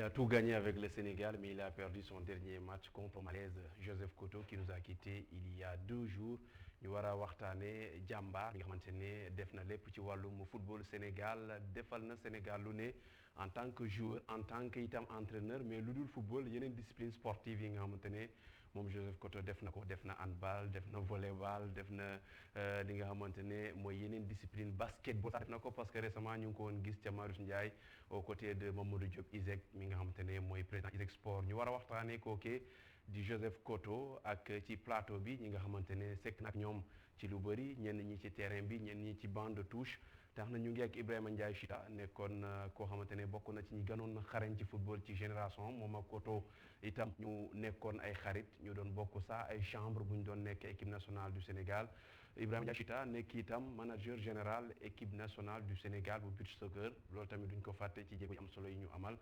Il a tout gagné avec le Sénégal, mais il a perdu son dernier match contre Malaise. Joseph Koto qui nous a quitté il y a 2 jours. ñu war a waxtaanee jàmbaar bi nga xamante ne def na lépp ci wàllum football Sénégal defal na Sénégal lu ne en tant que joueur en tant que itam entraîneur mais lu dul football yeneen discipline sportive yi nga xamante ne moom Joseph Koto def na ko def na handball def na volleyball def na li nga xamante ne mooy yeneen discipline basketball sax def na ko parce que récemment ñu ngi ko woon gis ca Marius Ndiaye aux côtés de Mamadou Diop ISEG mi nga xamante ne mooy président ISEG sport ñu war a waxtaanee kookee di Joseph Koto ak ci plateau bi ñi nga xamante ne sekk nag ñoom ci lu bëri ñenn ñi ci terrain bi ñenn ñi ci bande de touche tax na ñu ngi ak Ibrahima Ndiaye Chita nekkoon koo xamante ne bokk na ci ñi gënoon na xarañ ci football ci génération moom ak Koto itam ñu nekkoon ay xarit ñu doon bokk sax ay chambre bu ñu doon nekk équipe nationale du Sénégal Ibrahima Ndiaye Chita nekk itam manager général équipe nationale du Sénégal bu beach soccer loolu tamit duñ ko fàtte ci jéego yi am solo yi ñu amal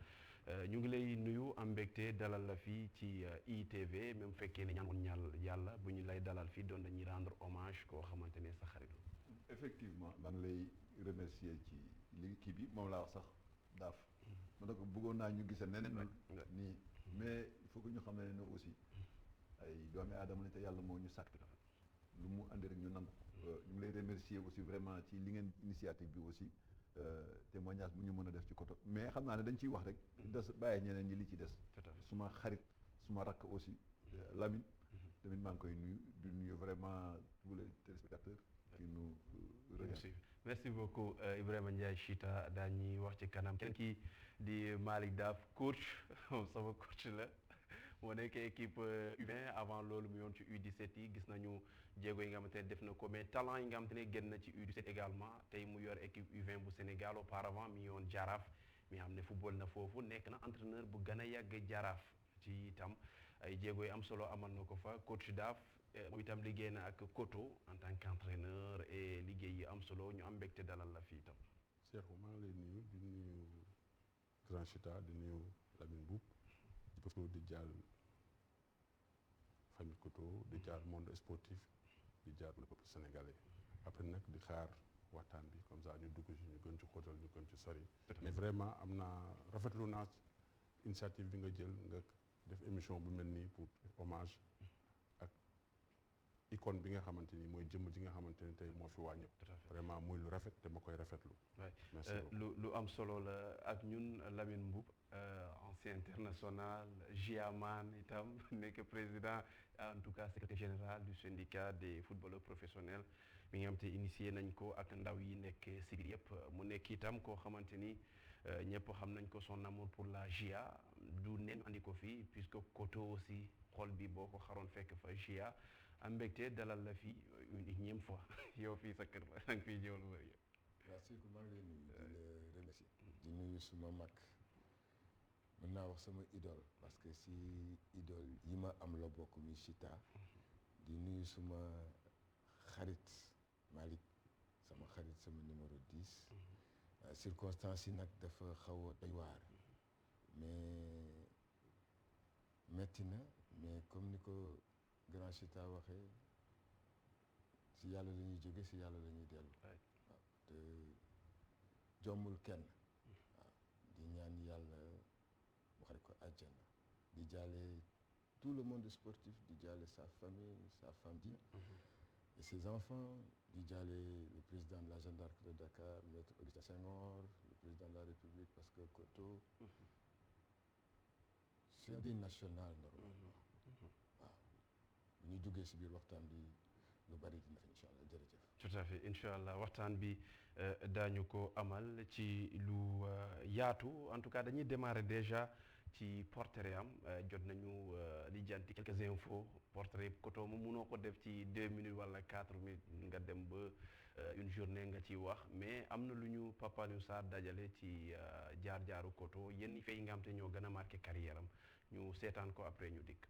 ñu ngi lay nuyu am mbégte dalal la fii ci ITV même fekkee ne ñaan yàlla bu ñu lay dalal fii doon dañuy rendre hommage koo xamante ne sa xarit la. Effectivement maa ngi lay remercier ci li kii bi moom laa wax sax daaf. ma ne ko bëggoon naa ñu gisee neneen nii mais il faut que ñu xam ne aussi ay doomi aadama lañ te yàlla moo ñu sàkk lu mu andi rek ñu nangu. ñu ngi lay remercier aussi vraiment ci li ngeen initiative bi aussi. témoignage bu ñu mën a def ci Koto mais xam naa ne dañ ciy wax rek des bàyyi ñeneen ñi li ci des suma xarit suma rakk aussi Lamine tamit maa ngi koy nuyu di nuyu vraiment tous les téléspectateurs qui nous regardent. Merci beaucoup Ibrahima Ndiaye Chita daañuy wax ci kanam keneen kii di Malick Daaf coach sama coach la moo nekk équipe U20 avant loolu mu yoon ci U17 yi gis nañu jéego yi nga xamante ne def na ko mais talent yi nga xamante ne génn na ci U17 également tey mu yor équipe U20 bu Sénégal auparavant mi yoon Jaraaf mi xam ne football na foofu nekk na entraîneur bu gën a yàgg Jaraaf ci itam ay jéego yi am solo amal na ko fa coach Daaf moom itam liggéey na ak Koto en tant qu'entraîneur et liggéey yi am solo ñu am mbégte dalal la fii itam. Cheikhou maa ngi lay nuyu di nuyu Grand Chita di nuyu Lamine Boub di jàll famille Koto di jaar monde sportif di jaar le peuple sénégalais après nag di xaar waxtaan bi comme ça ñu dugg ci ñu gën ci xóotal ñu gën ci sori mais vraiment am naa rafetlu naa initiative bi nga jël nga def émission bu mel nii pour hommage ak icône bi nga xamante ni mooy jëmm ji nga xamante ni tey moo fi wàññi vraiment muy lu rafet te ma koy rafetlu. merci lu am solo la ak ñun Lamine Mboup ancien international Giaman itam nekk président en tout cas secrétaire général du syndicat des footballeurs professionnels mi nga xam te initié nañ ko ak ndaw yi nekk si biir yëpp mu nekk itam koo xamante ni ñëpp xam nañ ko son amour pour la GIA du neen andi ko fii puisque Koto aussi xol bi boo ko xaroon fekk fa GIA am mbégte dalal la fii une énième fois yow fii sa kër la danga fiy ñëw lu bëri. merci maa ngi lay nuyu di la remercier di nuyu suma mag mën naa wax sama idole parce que si idole yi ma am la bokk mi Chita di nuyu suma xarit Malick sama xarit sama numéro 10 circonstances yi nag dafa xaw a doy waar mais metti na mais comme ni ko Grand Chita waxee si yàlla la ñuy jóge si yàlla la ñuy dellu waaw te jommul kenn waaw di ñaan yàlla mu xare ko àjjana di jaale tout le monde sportif di jaale sa famille sa femme ji et ses enfants di jaale le président de la Jeanne d'Arc de Dakar maître Augustin Senghor le président de la République parce que Koto c'est un deuil national normalement waaw bu ñu duggee si biir waxtaan bi lu bari dina fi incha allah jërëjëf. tout à fait incha allah waxtaan bi daañu ko amal ci lu yaatu en tout cas dañuy démarrer déjà ci portrait am jot nañu lijjanti quelques infos portrait Koto mu munoo ko def ci 2 minutes wala 4 minutes nga dem ba une journée nga ciy wax mais am na lu ñu Papa Alioune Sarr dajale ci jaar-jaaru Koto yenn fay yi nga xam te ñoo gën a marqué carrière am ñu seetaan ko après ñu dikk.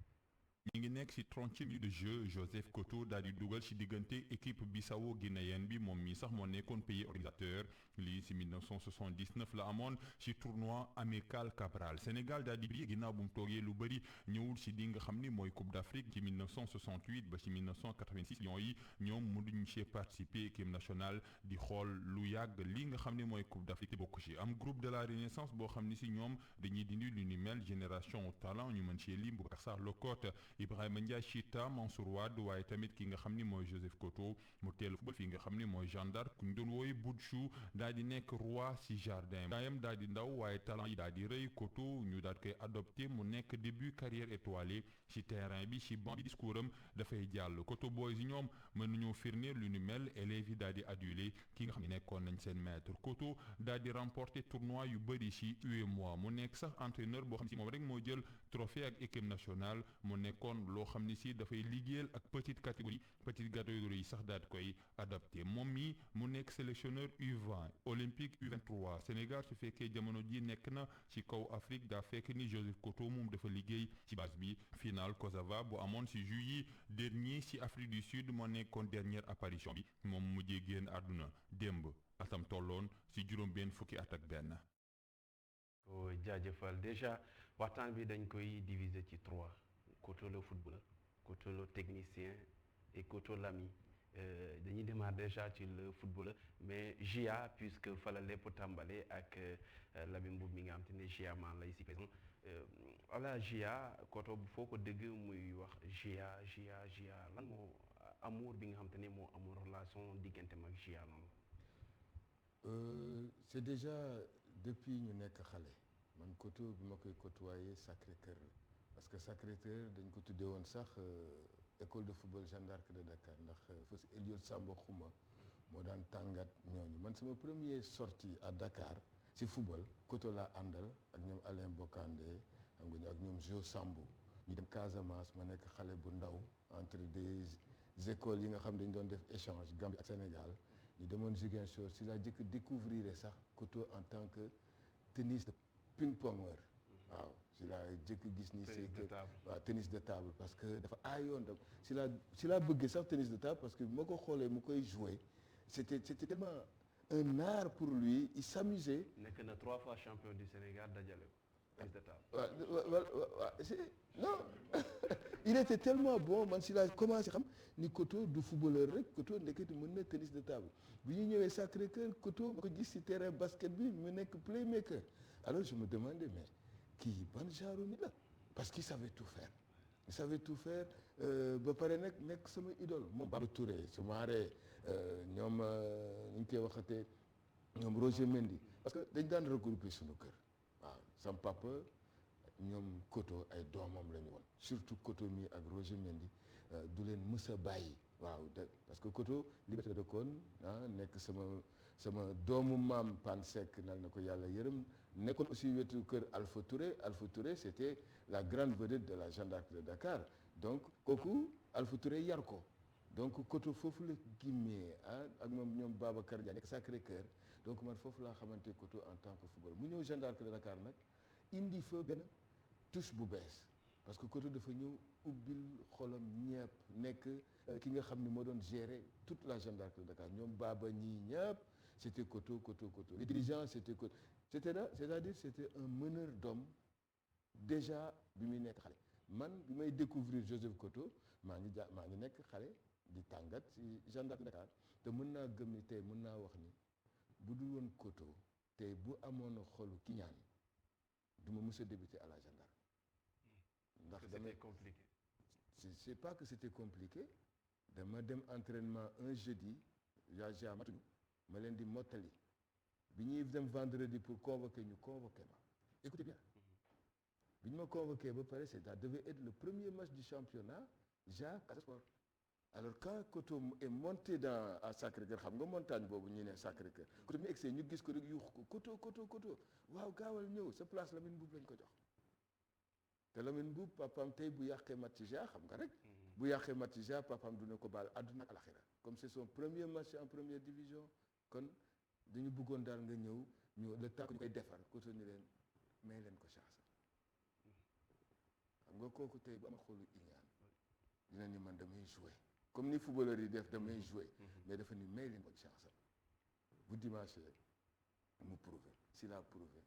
ñi ngi nekk ci 30e minute de jeu Joseph Koto daal di dugal ci diggante équipe bissau-guinéenne bi moom mii sax moo nekkoon pays organisateur lii ci 1979 la amoon ci tournoi amical Cabral Sénégal daal di ginnaaw bu mu toogee lu bëri ñëwul ci li nga xam ni mooy Coupe d'Afrique ci 1968 ba ci 1986 Lions yi ñoom mënuñu ci participer équipe nationale di xool lu yàgg li nga xam ni mooy Coupe d'Afrique bokk ci am groupe de la Renaissance boo xam ni ci ñoom dañuy dindi lu ni mel génération talent ñu mën ci lim Boubacar Sarr Locotte Ibrahima Ndiaye Chita Mansour Wade waaye tamit ki nga xam ni mooy Joseph Koto mu teel football fii nga xam ni mooy Jeanne d'Arc ku ñu doon wooye Boutchou daal di nekk roi ci jardin daayam daal di ndaw waaye talent yi daal di rëy Koto ñu daal koy adopté mu nekk début carrière étoilée ci terrain bi ci banc bi discours am dafay jàll Koto boys yi ñoom mën nañoo firndeer lu ni mel élèves yi daal di adulé ki nga xam ne nekkoon nañ seen maître Koto daal di remporter tournoi yu bëri ci UEMOA mu nekk sax entraîneur boo xam ne ci moom rek moo jël trophée ak équipe nationale mu nekkoon loo xam ne ci dafay liggéeyal ak petite catégorie yi sax daal di koy adapté moom mi mu nekk sélectionneur U20 olympique U23 Sénégal su fekkee jamono ji nekk na ci kaw Afrique daa fekk ni Joseph Koto moom dafa liggéey ci base bi final Kosovo bu amoon ci juillet dernier ci Afrique du Sud moo nekkoon dernière apparition bi moom mujjee génn àdduna démb atam tolloon ci juróom-benn fukki at ak benn. ko jaajëfal déjà waxtaan bi dañ koy diviser ci 3 Koto le footballeur Koto le technicien et Koto l'ami dañuy démarrer déjà ci le footballeur mais GIA puisque fa la lépp tàmbale ak Lamine Mboup mi nga xam te ne GIA man lay si présent wala GIA Koto foo ko dégg muy wax GIA lan moo amour bi nga xam te ne moo amul relation digganteem ak GIA noonu. C'est déjà depuis ñu nekk xale man Koto bi ma koy côtoyer Sacré-Cœur parce que Sacré-Cœur dañ ko tuddee woon sax école de football Jeanne d'Arc de Dakar ndax fas Eliot Samba Xuma moo daan tàngat ñooñu man sama première sortie à Dakar ci football Koto laa àndal ak ñoom Alain Bocandé xam nga ak ñoom Jo Sambu ñu dem Casamance ma nekk xale bu ndaw entre des écoles yi nga xam dañ doon def échange Gambie ak Sénégal ñu demoon Ziguinchor si laa jëkk découvrir sax Koto en tant que tennis de ping-pongeur waaw si laa jëkk gis ni c'est que waaw tennis de table parce que dafa aayoon da si laa bëggee sax tennis de table parce que moo ko xoolee mu koy jouer c'était tellement un art pour lui il s'amusait. nekk na 3 fois champion du Sénégal dajale ko tennis de table. waaw non il était tellement bon man si laa commencé xam ni Koto du footballeur rek Koto ndekete mën na tennis de table bi ñu ñëwee Sacré-Cœur Koto ma ko gis si terrain basket bi mu nekk playmaker alors je me demandais mais kii ban genre nit la parce qu'il savait tout faire ba pare nag nekk sama idole moom Baba Touré su maaree ñoom ñu ngi koy waxatee ñoom Roger Mendy parce que dañ daan regrouper suñu kër waaw sam papa ñoom Koto ay doomam la ñu woon surtout Koto mi ak Roger Mendy du leen mës a bàyyi waaw parce que Koto liberté de kon nekk sama doomu maam Pan Seck nal na ko yàlla yërëm nekkoon aussi wetu kër Alpha Touré c'était la grande vedette de la Jeanne d'Arc de Dakar donc kooku Alpha Touré yar ko donc Koto foofu la gimmee ak moom ñoom Babacar Dia nekk Sacré-Cœur donc man foofu laa xamante Koto en tant que football mu ñëw Jeanne d'Arc de Dakar nag indi fa benn touche bu bees parce que Koto dafa ñëw ubbil xolam ñëpp nekk ki nga xam ne moo doon gérer toute la Jeanne d'Arc de Dakar ñoom Baba ñii ñëpp c'était Koto les dirigeants c'était Koto c'est-à-dire c'était un meneur d'hommes déjà bi muy nekk xale man bi may découvrir Joseph Koto maa ngi nekk xale di tàngat ci Jeanne d'Arc de Dakar te mën naa gëm ni tey mën naa wax ni bu dul woon Koto tey bu amoon xolu ki ñaan du ma mës a débuter à la Jeanne d'Arc ndax c'était compliqué. C'est pas que c'était compliqué dama dem entraînement un jeudi yaa matuñu ma leen di mottali bi ñuy dem vendredi pour convoquer ma écoutez bien bi ñu ma convoqué ba pare ça devait être le premier match du championnat Casa Sport alors quand Koto est monté à Sacré-Cœur xam nga montagne boobu ñu ne Sacré-Cœur Koto mi egsee ñu gis ko rek yuux ko Koto waaw gaawal ñëw sa place Lamine Mboup lañ ko jox te Lamine Mboup papaam tey bu yàqee match xam nga rek bu yàqee match papaam du ne ko baal àdduna ak alaxira comme c'est son premier match en première division kon dañu bëggoon daal nga ñëw le temps que ñu koy defar Koto ni leen may leen ko chance xam nga kooku tey bu ama xolu iñaan dina ni man damay jouer comme ni footballeur yi def damay jouer mais dafa ni may leen ko chance am bu dimanche mu prouver s'il a prouvé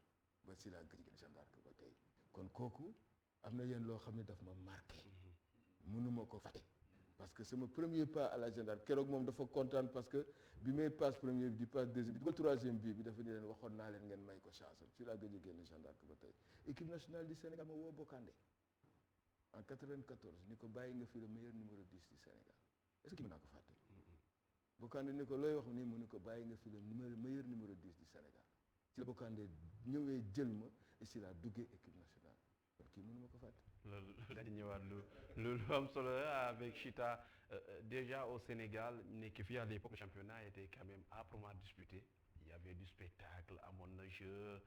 ba s'il a gëj Jeanne d'Arc ba tey kon kooku am na yéen loo xam ne daf ma marqué mënuma ko fàtte parce que sama premier pas à la Jeanne d'Arc keroog moom dafa kontaan parce que bi may passe premier bi di passe deuxième bi di ko troisième bi dafa ni leen waxoon naa leen ngeen may ko chance am ci laa gëj a génn Jeanne d'Arc ba tey équipe nationale du Sénégal ma woo Bokandé en 94 ni ko bàyyi nga fi le meilleur numéro 10 du Sénégal est-ce que mën naa ko fàtte Bokandé ni ko looy wax nii mu ni ko bàyyi nga fi le meilleur numéro 10 du Sénégal ci la Bokandé ñëwee jël ma et si la duggee équipe nationale kon kii mënu ma ko fàtte. loolu dañu ñëwaat lu am solo avec Chita déjà au Sénégal nekk fii à l'époque le championnat était quand même âprement disputé il y avait du spectacle amoon na jeu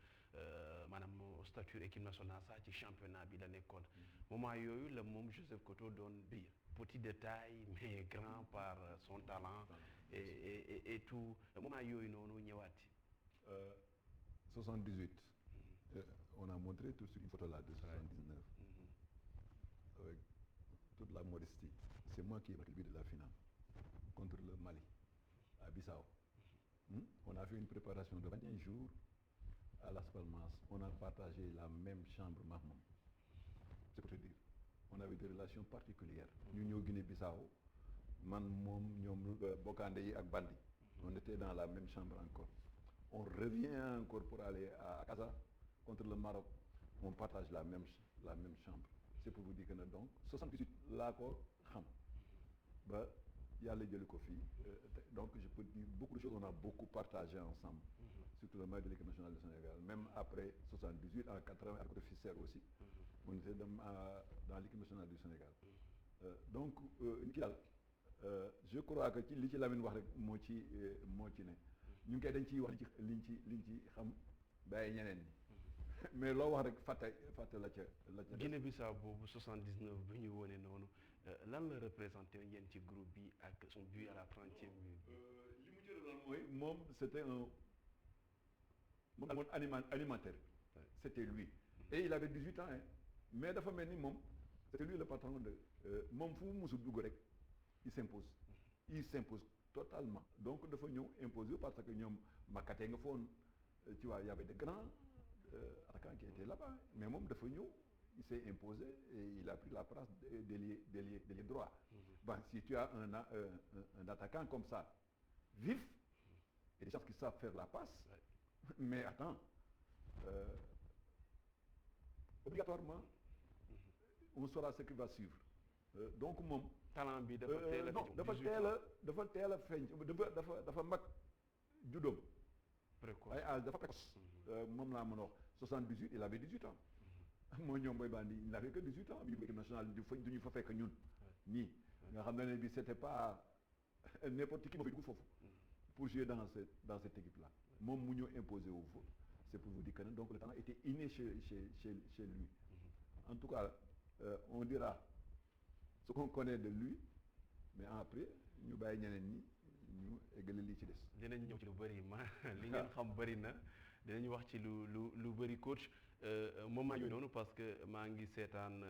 maanaam stature équipe nationale sax ci championnat bi la nekkoon moment yooyu la moom Joseph Koto doon biir petit de taille mais grand par son talent et tout moment yooyu noonu ñëwaat ci 78 on a montré tout de suite une photo là de 79 avec toute la modestie c'est moi qui ai marqué le but de la finale contre le Mali à Bissau. On a fait une préparation de 21 jours à Las Palmas. On a partagé la même chambre, Mahmoud. C'est pour te dire. On avait des relations particulières. Nous sommes Guinée-Bissau, man, mom, ñom, Bokandé et Bandi. On était dans la même chambre encore. On revient encore pour aller à Casa contre le Maroc. On partage la même chambre. C'est pour vous dire que donc 78 là quoi, bah, il y a les Kofi. Donc je peux dire beaucoup de choses, on a beaucoup partagé ensemble. Surtout le match de l'équipe nationale du Sénégal. Même après 78, en 80, avec le Fisser aussi. On était dans l'équipe nationale du Sénégal. Donc, je crois que li ci Lamine wax rek moo ci ne ñu ngi koy dañ ciy wax liñ ci xam bàyyi ñeneen ñi mais loo wax rek fàtte la ca Guinée-Bissau boobu 79 bi ñu wone noonu lan la représenté yéen ci groupe bi ak son but à la 30e minute. li mu jëlee loolu mooy moom c'était un animateur. C'était lui et il avait 18 ans hein. Mais dafa mel ni moom c'était lui le patron de moom fu mu musu dugg rek il s'impose totalement donc dafa ñëw imposer parce que ñoom Makaté nga foon tu vois il y avait de grands attaquants qui étaient là-bas mais moom dafa ñëw il s'est imposé et il a pris la place d'ailier droit. Ben, si tu as un attaquant comme ça vif et des gens qui savent faire la passe mais attends obligatoirement on saura ce qui va suivre donc moom talent bi dafa teel a feeñ dafa mag juddoom précoce ay âge dafa précoce moom laa mën a wax 78 il avait 18 ans moo ñoom Boy Bandi il n'avait que 18 ans bi équipe nationale du ñu fa fekk ñun nii nga xam ne bi c'était pas n'importe qui moo fi dugg foofu pour jouer dans cette équipe là moom mu ñëw imposé wu fa c'est pour vous dire que donc le talent était inné chez lui en tout cas on dira ce qu'on connaît de lui mais après ñu bàyyi ñeneen ñi ñu eggale lii ci des. dinañ ñëw ci lu bëri li ngeen xam bëri na dinañ wax ci lu bëri coach moment yooyu noonu parce que maa ngi seetaan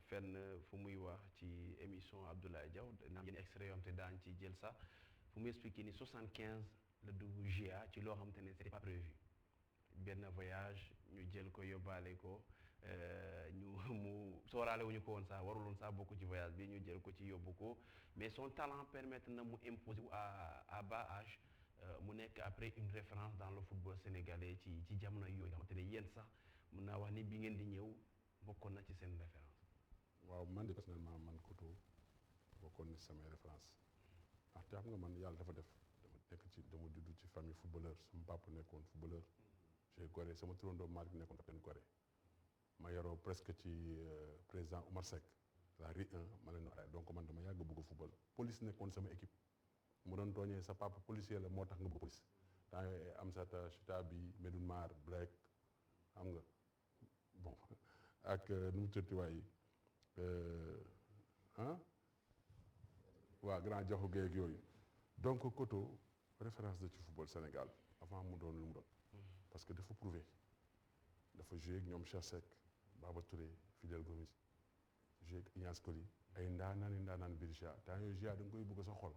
fenn fu muy wax ci émission Abdoulaye Diaw naan yéen extrait yoo xam te daan ci jël sax fu muy expliquer ni 75 la dugg GA ci loo xam te ne c'était pas prévu benn voyage ñu jël ko yóbbaale ko mu sooraale wuñu ko woon sax waruloon sax bokk ci voyage bi ñu jël ko ci yóbbu ko mais son talent permettre na mu imposer wu à bas âge mu nekk après une référence dans le football sénégalais ci jamono yooyu nga xamante ne yéen sax mun naa wax ni bi ngeen di ñëw bokkoon na ci seen référence. waaw man de personnellement man Koto bokkoon na ci samay référence ndaxte xam nga man yàlla dafa def dama judd ci famille footballeur sama papa nekkoon footballeur j'ai Gorée sama turandoo Malick nekkoon capitaine Gorée ma yoroo presque ci président Oumar Seck la RI 1 ma leen donc man dama yàgg bëgg football police nekkoon sama équipe mu doon tooñee sa papa policier la moo tax nga bëgg police temps yooyu Amsata Chita bi Medoune Mar Blek xam nga bon ak nu mu tëddi waay waa grand Diakhou Guèye ak yooyu donc Koto référence de ci football Sénégal avant mu doon lu mu doon parce que dafa prouvé dafa joué ak ñoom Cheikh Seck Baba Touré Fidel Gomis joué ak Ignace Coly ay ndaanaan biir GIA temps yooyu GIA da nga koy bëgg sa xol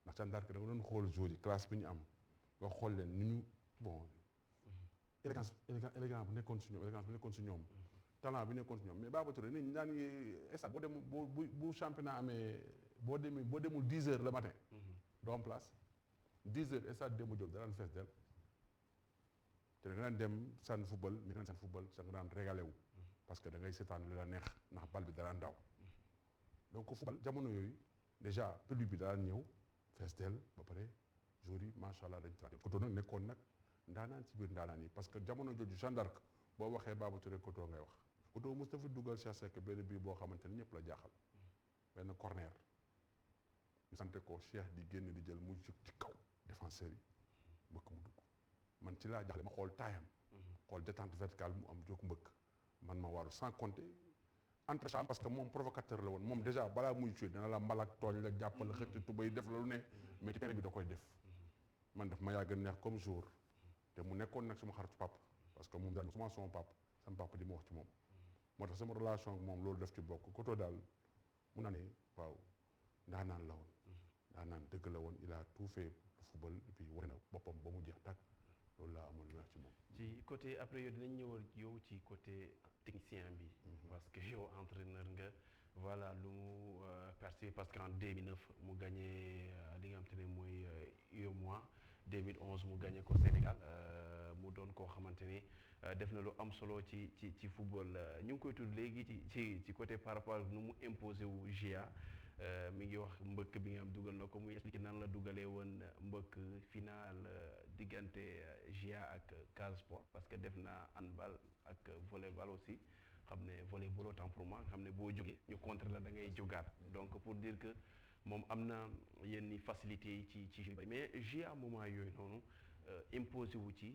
ndax Jeanne d'Arc da nga doon xool jour yi classe bi ñu am nga xool leen ni ñu bon élégance bu nekkoon si ñoom élégance bu nekkoon si ñoom talent bi nekkoon si ñoom mais Baba Touré nit ñi daan ngi stade boo dem bu championnat amee boo demul 10 heures le matin doo am place 10 heures stade Demba Diop da daan fees del te da nga daan dem sànni football mi nga daan sànni football sa nga daan régalé wu parce que da ngay seetaan li la neex ndax bal bi da daan daw donc football jamono yooyu déjà public bi da daan ñëw fees del ba pare jour yi macha allah dañ traité Koto nag nekkoon nag ndaanaan ci biir ndaanaan yi parce que jamono jooju Jeanne d'Arc boo waxee Baba Touré Koto ngay wax Koto mos dafa dugal Cheikh Seck benn bii boo xamante ni ñëpp la jaaxal benn corner ñu sante ko Cheikh di génn di jël mu jóg ci kaw défenseur yi mbëkk mu dugg man ci laa jaaxle ma xool taayam xool détente verticale mu am jóg mbëkk man ma waaru sans compter entre champs parce que moom provocateur la woon moom déjà balaa muy tué dana la mbalak tooñ la jàppal xëcc tubay def la lu ne mais ci terrain bi da koy def man daf ma yàgg neex comme jour te mu nekkoon nag sama xaritu papa parce que moom daal souvent sama papa di ma wax ci moom moo tax sama relation ak moom loolu def ci bokk Koto daal mun naa ne waaw ndaanaan la woon ndaanaan dëgg la woon il a tout fait le football et puis wane na boppam ba mu jeex tàkk loolu laa amoon lu wax ci moom ci côté après yow dinañ ñëwal yow ci côté technicien bi parce que yow entraîneur nga voilà lu mu percé parce qu'en 2009 mu gagné li nga xam te ne mooy UEMOA 2011 mu gagné ko Sénégal mu doon koo xamante ni def na lu am solo ci football ñu ngi koy tudd léegi ci côté par rapport ak nu mu imposé wu GIA mi ngi wax mbëkk bi nga xam dugal na ko muy expliqué nan la dugalee woon mbëkk final diggante GIA ak Casa Sport parce que def na handball ak volleyball aussi xam ne volleyball autant pour moi xam ne boo jógee ñu contre la da ngay jógaat donc pour dire que moom am na yenn facilité yi ci mais GIA moment yooyu noonu imposé wu ci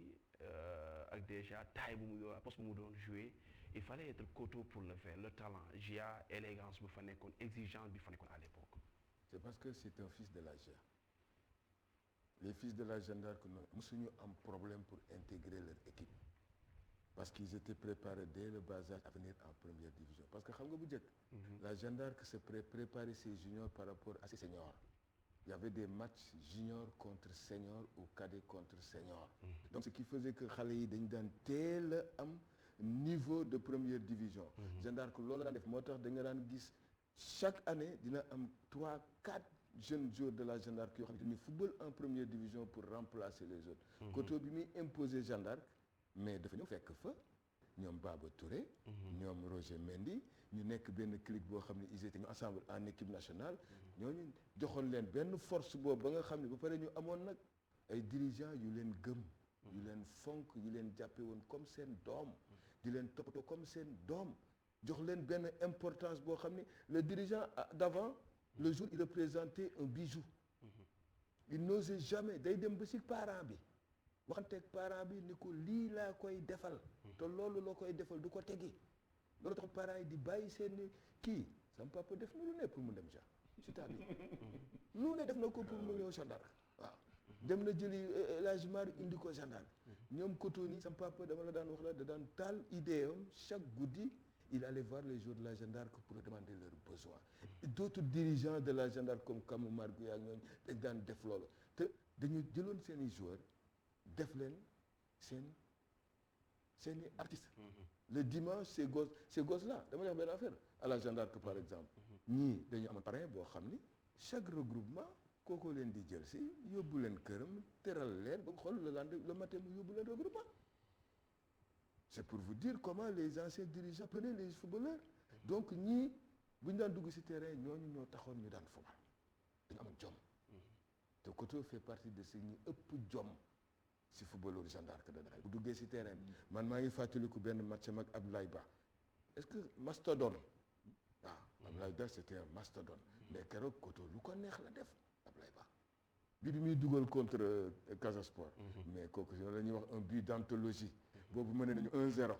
ak déjà taille bu mu yor poste bu mu doon jouer il fallait être costaud pour le faire le talent GIA élégance bu fa nekkoon exigence bi fa nekkoon à l'époque. C'est parce que c'est un fils de la GIA. Les fils de la Jeanne d'Arc mosuñu am problème pour intégrer leur équipe parce qu'ils étaient préparés dès le bas âge à venir en première division parce que xam nga bu njëkk la Jeanne d'Arc se préparait ses juniors par rapport à ses seniors. Il y avait des matchs juniors contre seniors ou cadets contre seniors. Donc ce qui faisait que xale yi dañ daan teel a am niveau de première division. Jeanne d'Arc loolu la def moo tax da nga daan gis chaque année dina am 3-4 jeunes joueurs de la Jeanne d'Arc yoo xam ne dañuy football en première division pour remplacer les autres. Koto bi muy imposer Jeanne d'Arc mais dafa ñëw fekk fa ñoom Baba Touré. ñoom Roger Mendy ñu nekk benn clique boo xam ne ils étaient ensemble en équipe nationale. ñooñu joxoon leen benn force boobu ba nga xam ne ba pare ñu amoon nag ay dirigeants yu leen gëm. yu leen fonk yu leen jàppe woon comme seen doom. di leen toppatoo comme seen doom. jox leen benn importance boo xam ne le dirigeant d'avant le jour il représentait un bijou. il n'osait jamais day dem ba ci parent bi waxanteeg parent bi ni ko lii laa koy defal. te loolu la koy defal du ko tegi. loolu tax parents yi di bàyyi seen kii sama papa def na lu ne pour mu dem ja c'est-à-dire lu ne def na ko pour mu ñëw Jeanne d'Arc waaw dem na jëli El Hadj Mar indi ko Jeanne d'Arc ñoom Koto ni sama papa dama la daan wax la da daan taal idée am chaque guddi il allait voir les joueurs de la Jeanne d'Arc pour demander leurs besoins. D'autres dirigeants de la Jeanne d'Arc comme Kamou Margouya ak ñooñu dañ daan def loolu te dañu jëloon seen i joueurs def leen seen i artistes. Le dimanche ces gosses là dama lay wax benn affaire à la Jeanne d'Arc par exemple ñii dañu am parrain boo xam ni chaque regroupement kooku leen di jël si yóbbu leen këram teral leen ba xool le matin mu yóbbu leen regroupement. C'est pour vous dire comment les anciens dirigeants prenaient les footballeurs. Donc ñii bu ñu daan dugg ci terrain ñooñu ñoo taxoon ñu daan football dañu amoon jom. te Koto fait partie de ceux ñi ëpp jom ci footballeur Jeanne d'Arc de Dakar bu duggee ci terrain bi man maa ngi fàttaliku benn match ak Abdoulaye Ba est-ce que mastodonte waaw Abdoulaye Ba c'était un mastodonte mais keroog Koto lu ko neex la def Abdoulaye Ba bi muy dugal contre Casa Sport mais kooku la ñuy wax un but d'anthologie boobu mëne nañu 1-0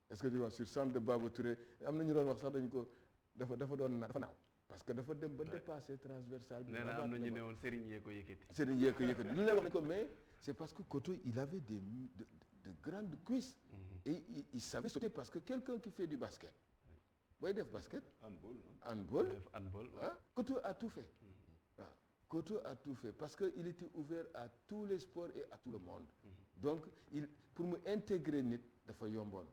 est-ce que tu vois sur centre de Baba Touré am na ñu doon wax sax dañu ko dafa naaw parce que dafa dem ba dépasser transversal bi. nee na am na ñu ne woon Serigne yee ko yëkkati. Serigne yee ko yëkkati lu lay wax ne ko mais c'est parce que Koto il avait de grandes cuisses. Et il savait sauter parce que quelqu'un qui fait du basket booy def basket handball handball def handball ah Koto a tout fait waaw Koto a tout fait parce que il était ouvert à tous les sports et à tout le monde donc pour mu intégrer nit dafa yomboon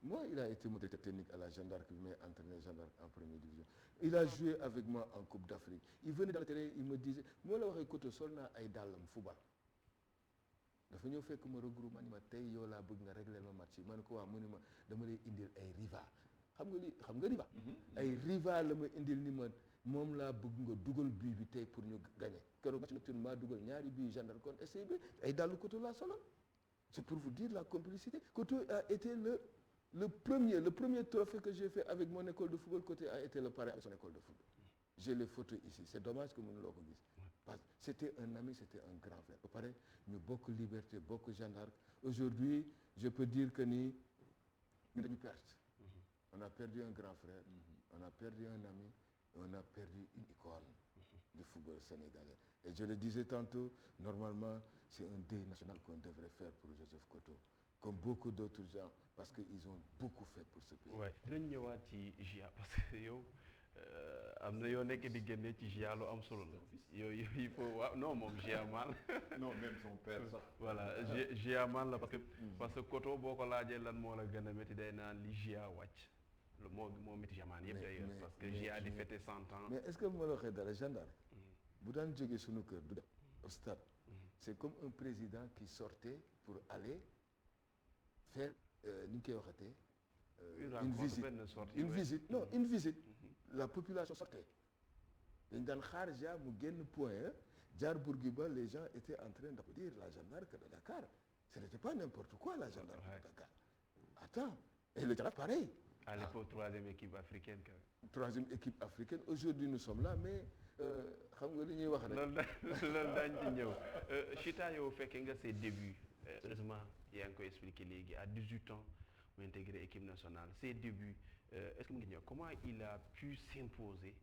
moi il a été mon directeur technique à la Jeanne d'Arc bi may entraîné Jeanne d'Arc en première division il a joué avec moi en Coupe d'Afrique il venait dans le terrain il me disait moo la waxee Koto sol naa ay dàllam football dafa ñëw fekk ma regroupement ni ma tey yow laa bëgg nga régler ma match yi ma ne ko waaw mu ne ma dama lay indil ay riva xam nga riva ay riva la ma indil ni ma moom laa bëgg nga dugal bii bi tey pour ñu gagner keroog match nocturne maa dugal ñaari bii Jeanne d'Arc kon SCB ay dàllu Koto laa solo c'est pour vous dire la complicité Koto a été le premier trophée que j'ai fait avec mon école de football Koto a été le parrain de son école de football j'ai les photos ici c'est dommage que mënuloo ko gis parce que c'était un ami c'était un grand frère ba pare ñu bokk Liberté bokk Jeanne d'Arc aujourd'hui je peux dire que ni ñu dañu perte on a perdu un grand frère on a perdu un ami on a perdu une icône du football sénégalais et je le disais tantôt normalement c'est un deuil national qu'on devrait faire pour Joseph Koto comme beaucoup d'autres gens parce que ils ont beaucoup fait pour ce pays. Ouais dinañ ñëwaat ci GIA parce que yow am na yoo nekk di génne ci GIA lu am solo la yow il faut waaw non moom GIA man non même son père sax voilà GIA man la parce que Koto boo ko laajee lan moo la gën a métti day naan li GIA wàcc lu moo métti jamono yëpp d'ailleurs parce que GIA di fêter 100 ans. mais est-ce que moo la waxee dara Jeanne d'Arc bu daan jógee sunu kër du dem au stade c'est comme un président qui sortait pour aller faire ni ñu koy waxatee une visite la population sortait dañ daan xaar ja mu génn point jaar Bourguiba les gens étaient en train d'applaudir la Jeanne d'Arc de Dakar ce n'était pas n'importe quoi la Jeanne d'Arc de Dakar attends et le Jaraaf pareil à l'époque troisième équipe africaine aujourd'hui nous sommes là mais xam nga li ñuy wax rek loolu daañ ci ñëw Chita yow fekkee nga ses débuts heureusement yaa ngi koy expliquer léegi à 18 ans mu intégré équipe nationale ses débuts est-ce que mu ngi ñëw comment il a pu s'imposer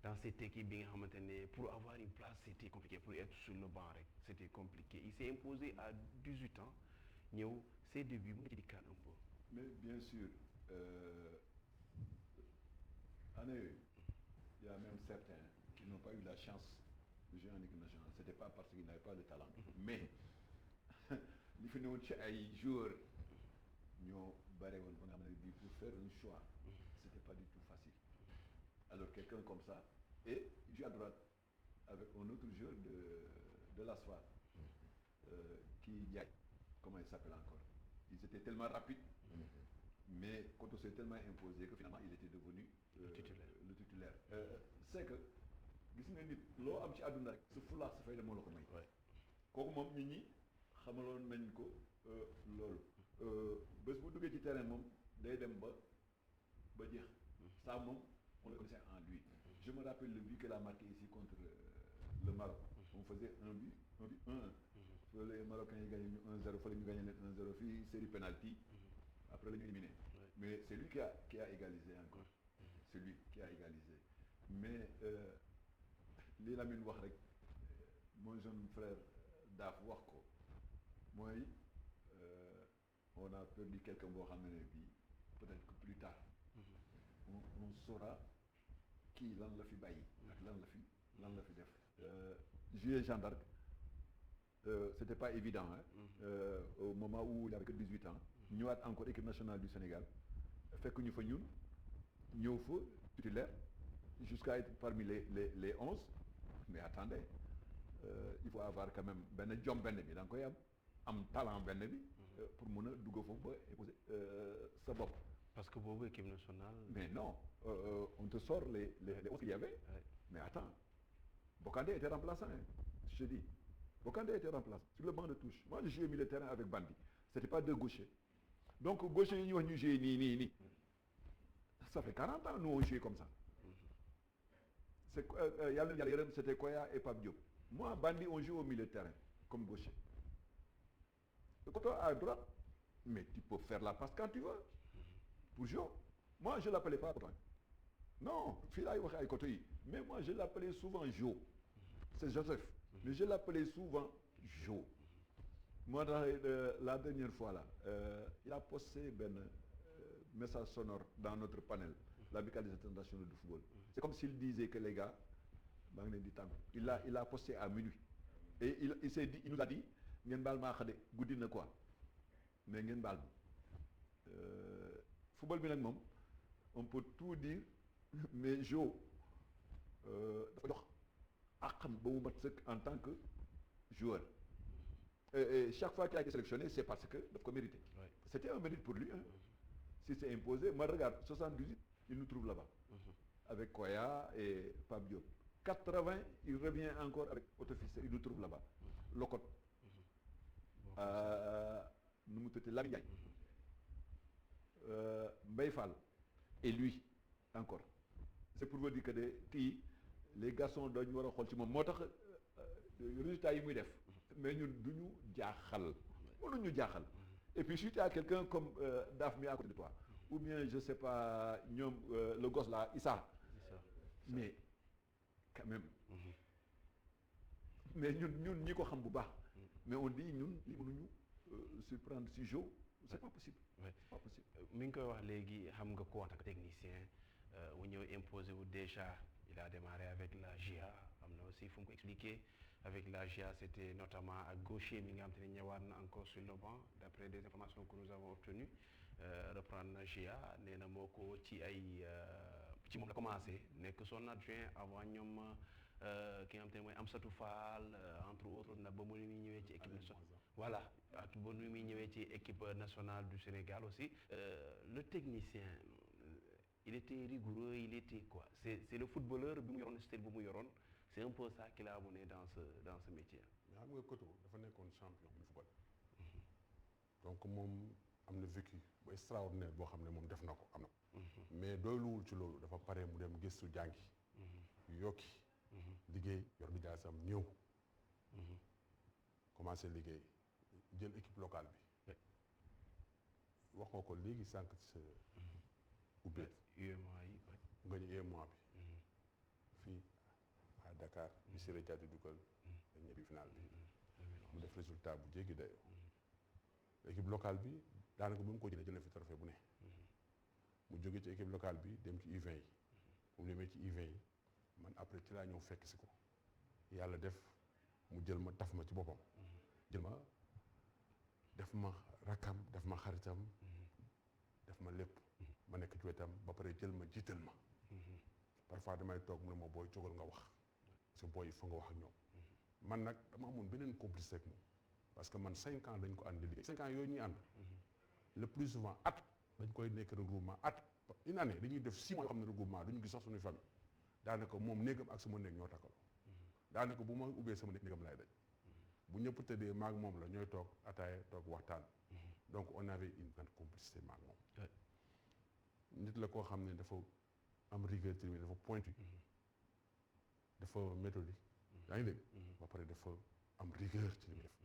dans cette équipe bi nga xamante ne pour avoir une place c'était compliqué pour être sur le banc rek c'était compliqué il s'est imposé à 18 ans ñëw ses débuts mu ngi ci dikkaat un peu mais bien sûr année yooyu il y a même certains qui n'ont pas eu la chance de jouer en équipe nationale c'était pas parce qu'ils n'avaient pas de talent mais li fi newoon ci ay joueurs ñoo bare woon ba nga xam ne bii pour faire un choix c'était pas du tout facile alors quelqu'un comme ça et il joue à droite avec un autre joueur de l'ASFA qui Ndiaye comment il s'appelle encore ils étaient tellement rapides mais Koto s'est tellement imposé que finalement il était devenu le titulaire c'est que gis nga nit loo am ci àdduna rek sa fulaa sa fayda moo la ko may kooku moom nit ñi xamaloon nañ ko loolu bés bu duggee ci terrain moom day dem ba jeex ça moom on le connaissait en lui je me rappelle le but qu'il a marqué ici contre le Maroc on faisait un but 1-1 les Marocains yi gagné ñu 1-0 fële ñu gagné leen 1-0 fii série penalty après la ñu éliminé mais c'est lui qui a égalisé encore c'est lui qui a égalisé mais li Lamine wax rek mon jeune frère Daaf wax ko mooy on a perdu quelqu'un boo xam ne bii peut-être que plus tard on saura kii lan la fi bàyyi ak lan la fi def jouer Jeanne d'Arc c'était pas évident au moment où il avait que 18 ans ñëwaat encore équipe nationale du Sénégal fekk ñu fa ñun ñëw fa titulaire jusqu'à être parmi les 11 mais attendez il faut avoir quand même benn jom benn bi da nga koy am talent benn bi pour mën a dugg foofu ba épouser sa bopp. parce que boobu équipe nationale. mais non on te sort les 11 qu'il y avait. mais attends Bokandé était remplaçant je te dis Bokandé était remplaçant sur le banc de touche moi je jouais milieu de terrain avec Bandi c'était pas deux gauchers donc gauchers yi ñu wax ñu jouer nii ça fait 40 ans nous on jouait comme ça. c'est yàlla yërëm c'était Koya et Pape Diop moi Bandi on joue au milieu de terrain comme gaucher Koto à droite mais tu peux faire la passe quand tu veux pour jouer moi je l'appelais pas Koto non fii laay waxee ay Koto yi mais moi je l'appelais souvent Jo c'est Joseph mais je l'appelais souvent Jo moi la dernière fois là il a posté benn message sonore dans notre panel l'amicale des internationaux de football. C'est comme s'il disait que les gars, maa ngi leen di tàggu. Il a posté à minuit. Et il s'est dit, il nous a dit, ngeen baal maa xade guddi na quoi, mais ngeen baal ma. Football bi nag moom, on peut tout dire, mais Jo dafa jox àqam ba mu mat sëkk en tant que joueur. Et chaque fois qu'il a été sélectionné, c'est parce que daf ko mérité. Ouais. C'était un mérite pour lui. Hein. Si c'est imposé, moi regarde, 78, il nous trouve là-bas. Avec Koya et Pape Diop. 80, il revient encore avec Autofils, il nous trouve là-bas. Lokot. Nous nous tuddee Lamine Ndiaye. Mbaye Fall. Et lui, encore. C'est pour vous dire que les garçons dañu war a xool ci moom moo tax résultat yi muy def. Mais ñun du ñu jaaxal. mënuñu jaaxal. Et puis si tu as quelqu'un comme Daf mi à côté de toi, ou bien je sais pas ñoom le gosse là Issa. Mais quand même. Mais ñun ñi ko xam bu baax. Mais on dit ñun li mënuñu surprendre si Jo. C'est pas possible. Ouais. C'est pas possible. mi ngi koy wax léegi xam nga ko en tant que technicien mu ñëw imposé wu déjà il a démarré avec la GIA am na aussi fu mu ko expliqué avec la GIA c'était notamment ak gaucher mi nga xam te ne ñëwaat na encore sur le banc d'après des informations que nous avons obtenues reprendre na GIA nee na moo ko ci ci moom la commencé nekk son adjoint avant ñoom ki nga xam te ne mooy Amsatou Fall entre autres na ba mu ni ñëwee ci équipe nationale voilà ak ba nu muy ñëwee ci équipe nationale du Sénégal aussi le technicien il était rigoureux il était quoi c'est le footballeur bi mu yoroon style bu mu yoroon c'est un peu ça qui l'a amené dans ce métier. mais xam nga Koto dafa nekkoon champion du football donc moom am na vécu bu extraordinaire boo xam ne moom def na ko am na ko mais doyluwul ci loolu dafa pare mu dem gëstu jàngi yokki liggéey yor bi jaasam ñëw commencé liggéey jël équipe locale bi wax nga ko léegi sànq ci sa ubbee UEMOA yi nga ñu UEMOA bi fii à Dakar bi Siré Dia di dugal dañ ñëppi final bi mu def résultat bu jéggi dayoo équipe locale bi daanaka bu mu ko jëlee jël na fi trophée bu ne mu jóge ci équipe locale bi dem ci U20 yi bu mu demee ci U20 yi man après ci laa ñëw fekk si ko yàlla def mu jël ma taf ma ci boppam jël ma def ma rakkam def ma xaritam def ma lépp ma nekk ci wetam ba pare jël ma jiital ma parfois damay toog mu ne ma booy jógal nga wax parce que booy il faut nga wax ak ñoom man nag dama amoon beneen complice ak moom parce que man 5 ans dañ ko ànd liggéey 5 ans yooyu ñuy ànd le plus souvent at dañ koy nekk regroupement at une année dañuy def 6 mois yoo xam ne regroupement duñu gis sax suñuy famille daanaka moom néegam ak sama néeg ñoo takkaloo daanaka bu ma ubbee sama néegam laay daj bu ñëpp tëddee maag moom la ñooy toog ataaya toog waxtaan donc on avait une grande complicité maag moom nit la koo xam ne dafa am rigueur ci dafa pointu dafa méthodique yaa ngi dégg ba pare dafa am rigueur ci li muy def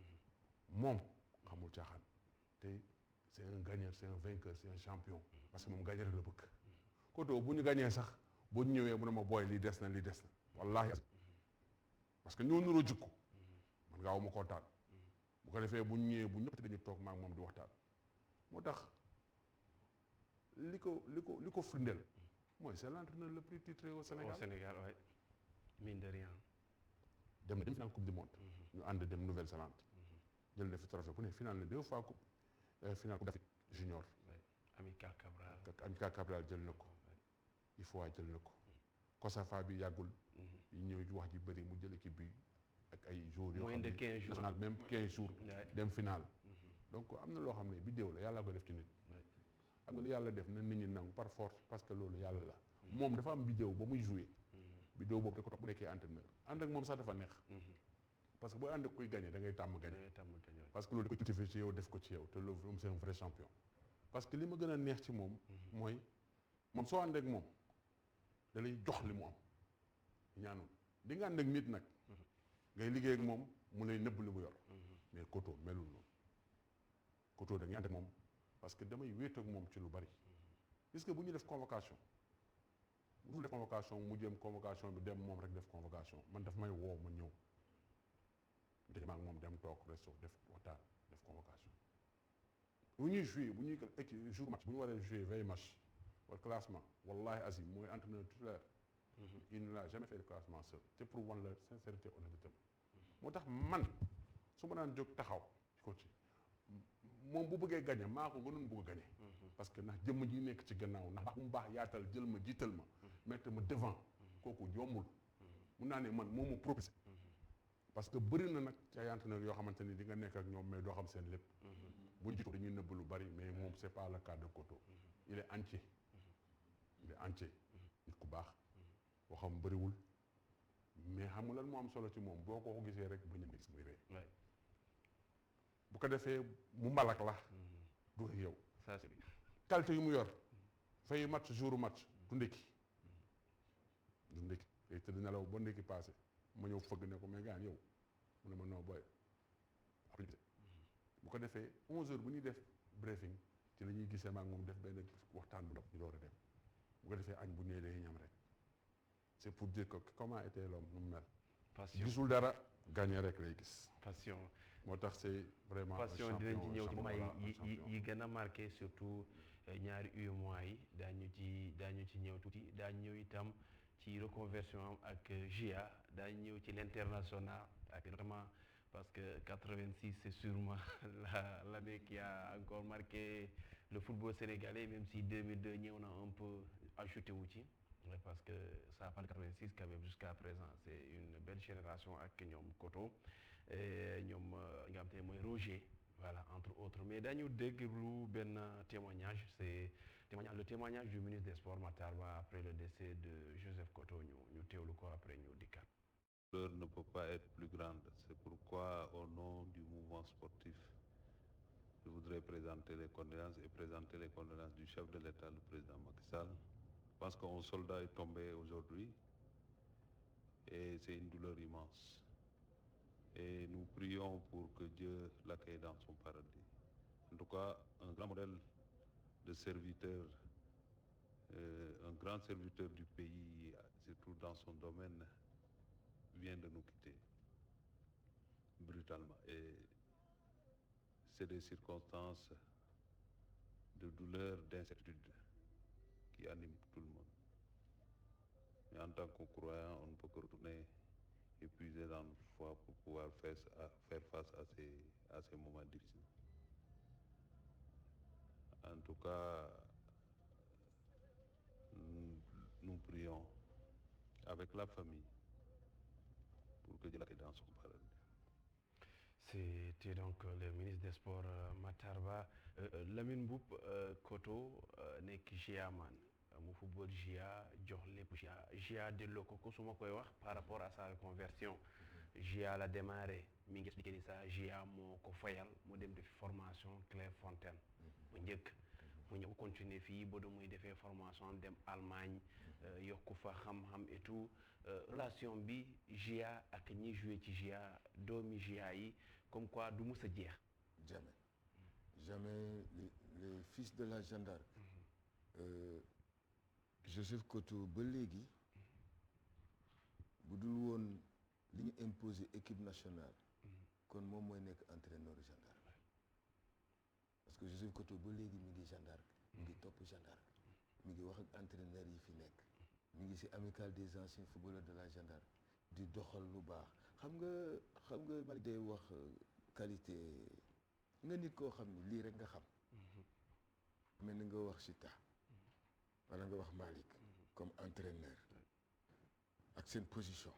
moom xamul caaxaan te c'est un gagnant c'est un vainqueur c'est un champion parce que moom gagné rek la bëgg Koto bu ñu gagné sax boo ñëwee mu ne ma booy lii des na wallahi parce que ñoo nuroo jikko man gaaw ma kontaan bu ko defee bu ñu ñëwee bu ñëpp dañu toog maag moom di waxtaan moo tax li ko firndeel mooy c'est l'entraîneur le plus titré au Sénégal. Au Sénégal, ouais. Mine de rien. dem na dem final coupe du monde. ñu ànd dem Nouvelle-Zélande. jël na fi trophée bu ne final na 2 fois coupe final coupe d'Afrique junior. Amical Cabral. Amical Cabral jël na ko. il faut jël na ko. Kosafa bi yàggul. yi ñëw wax ji bëri mu jël équipe bi ak ay jours yoo xam ne moins de 15 jours national même 15 jours. dem final. donc am na loo xam ne bidéo la yàlla ko def ci nit. ak lu yàlla def na nit ñi nangu par force parce que loolu yàlla la. moom dafa am bidéo ba muy joué. bidéo boobu da ko topp bu nekkee entraîneur ànd ak moom sax dafa neex. parce que booy ànd ak kuy gagné da ngay tàmm gagné. parce que loolu da koy cultivé ci yow def ko ci yow te loolu moom c'est un vrai champion. parce que li ma gën a neex ci moom. mooy moom soo ànd ak moom da lay jox li mu am ñaanul di nga ànd ak nit nag. ngay liggéey ak moom mu lay nëbb li mu yor. mais Koto melul noonu Koto da ngay ànd ak moom parce que damay wéet ak moom ci lu bari. puisque bu ñu def convocation. bu def convocation mu jëm convocation bi dem moom rek def convocation man daf may woo ma ñëw dem ak moom dem toog resto def waxtaan def convocation bu ñuy joué bu ñuy jour match bu ñu waree joué veille match wala classement wallahi azim mooy entraîneur titulaire. Il n'a jamais fait de classement seul. C'est pour wan la sincérité honnêteté moo tax man su ma daan jóg taxaw coach moom bu bëggee gagné maa ko gënoon bëgg a gagné. parce que ndax jëmm ji nekk ci gannaaw ndax bu mu baax yaatal jël ma jiital ma. mettre ma devant kooku yombul. mun naa ne man moo ma propulsé. parce que bëri na nag ci ay entraîneurs yoo xamante ni di nga nekk ak ñoom mais doo xam seen lépp. bu jiitu dañuy nëbb lu bari mais moom c'est pas le cas de Koto. il est entier. il est entier. nit ku baax. boo xam bëriwul mais xam nga lan moo am solo ci moom boo ko gisee rek ba ñu gis muy rey. bu ko defee mu mbalak la. du ak yow. ça c'est qualité yu mu yor. fay match jour match du ndékki. du ndékki day tëdd nelaw ba ndékki passé ma ñëw fëgg ne ko mais gaan yow mu ne ma non booy après bu ko defee 11h bu ñuy def briefing ci la ñuy gisee ma ak moom def benn waxtaan bu dox ñu door a dem bu ko defee añ bu ñëwee day ñam rek. c'est pour dire que comment était l'homme nu mu mel. passion gisul dara gagné rek lay gis. passion moo tax c'est vraiment passion dinañ ci ñëw ci moment champion. yi gën a marqué surtout ñaari UEMOA yi daañu ci ñëw tuuti daañu ñëw itam ci reconversion am ak GIA daañu ñëw ci l'international ak notamment parce que 86 c'est sûrement l'année qui a encore marqué le football sénégalais même si 2002 ñëw na un peu ajouté wu ci. parce que ça parle 86 quand même jusqu'à présent c'est une belle génération ak ñoom Koto ñoom nga xam te ne mooy Roger voilà entre autres mais dañu déglu benn témoignage c'est le témoignage du ministre des Sports Matar Ba après le décès de Joseph Koto ñu teewlu ko après ñu dikkaat. L'heure ne peut pas être plus grande, c'est pourquoi au nom du mouvement sportif je voudrais présenter les condoléances du chef de l'État, le président Macky Sall. Je pense qu'un soldat est tombé aujourd'hui et c'est une douleur immense. Et nous prions pour que Dieu l'accueille dans son paradis. En tout cas, un grand modèle de serviteur, un grand serviteur du pays, surtout dans son domaine, vient de nous quitter brutalement. Et c'est des circonstances de douleur, d'incertitude qui anime tout le monde. Mais en tant que croyant, on ne peut que retourner épuisé dans notre foi pour pouvoir faire face à ces moments difficiles. En tout cas, nous prions avec la famille pour que Dieu l'accueille dans son paradis. C'était donc le ministre des Sports Matar Ba. Lamine Mboup Koto nekk GIA man mu football GIA jox lépp GIA delloo ko su ma koy wax par rapport à sa conversion GIA la démarré mi ngi expliqué ni ça GIA moo ko fayal mu dem defi formation Clairefontaine bu njëkk mu ñëw continuer fii ba du muy defee formation dem Allemagne yokku fa xam-xam et tout relation bi GIA ak ñi joué ci GIA doomi GIA yi comme quoi du mës a jeex. Jamais les fils de la Jeanne d'Arc Joseph Koto ba léegi bu dul woon li ñu imposé équipe nationale kon moom mooy nekk entraîneur Jeanne d'Arc parce que Joseph Koto ba léegi mi ngi Jeanne d'Arc mi ngi topp Jeanne d'Arc mi ngi wax ak entraîneur yi fi nekk mi ngi ci amicale des anciens footballeurs de la Jeanne d'Arc di doxal lu baax xam nga Malick day wax qualité nga nit koo xam ni lii rek nga xam mel ni nga wax Chita wala nga wax Malick comme entraîneur ak seen position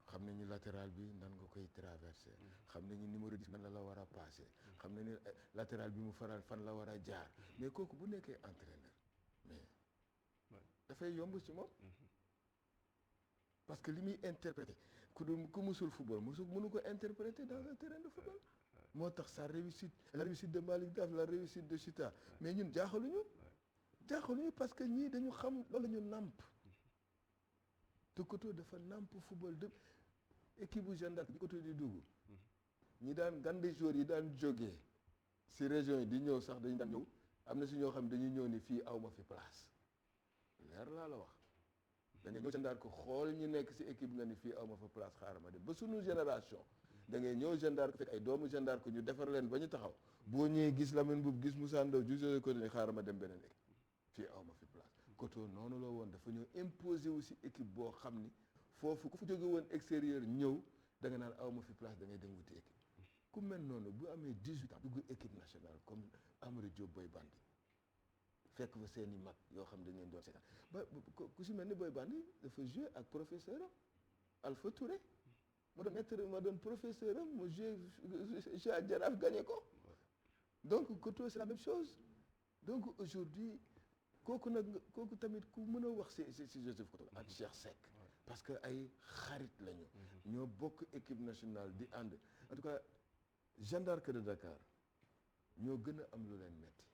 xam nañu latéral bi nan nga koy traverser xam nañu numéro 10 nan la war a passer xam nañu latéral bi mu faral fan la war a jaar mais kooku bu nekkee entraîneur mais dafay yomb ci moom parce que li muy interpréter ku musul football mënu ko interpréter dans un terrain de football moo tax sa réussite la réussite de Malick Daf la réussite de Chita mais ñun jaaxaluñu parce que ñii dañu xam loolu ñu nàmp te Koto dafa nàmp football de équipe bu Jeanne d'Arc bi Koto di dugg ñi daan gande joueurs yi daan jógee si région yi di ñëw sax dañu daan ñëw am na si ñoo xam dañuy ñëw ni fii awma fi place leer laa la wax da ngay ñëw Jeanne d'Arc xool ñu nekk si équipe nga ni fii awma fa place xaaral ma dem ba suñu génération da ngay ñëw Jeanne d'Arc fekk ay doomu Jeanne d'Arc ñu defar leen ba ñu taxaw boo ñëwee gis Lamine Mboup gis Moussa Ndaw gis Joseph Koto ni xaaral ma dem beneen équipe fii awma fi place Koto noonu la woon dafa ñëw imposer aussi équipe boo xam ni foofu ku fa jóge woon extérieur ñëw da nga naan awma fi place da ngay dem wuti équipe ku mel noonu bu amee 18 ans dugg équipe nationale comme Amadou Diop Boy Bandi fekk fa seen i mag yoo xam dañ leen doon seetaan ba ku si mel ni Boy Bandi dafa joué ak professeur am Alpha Touré ma doon professeur am mu joué à Jaraaf gagné ko donc Koto c'est la même chose donc aujourd'hui kooku tamit ku mën a wax si Joseph Koto ak Cheikh Seck parce que ay xarit lañu ñoo bokk équipe nationale di ànd en tout cas Jeanne d'Arc de Dakar ñoo gën a am lu leen metti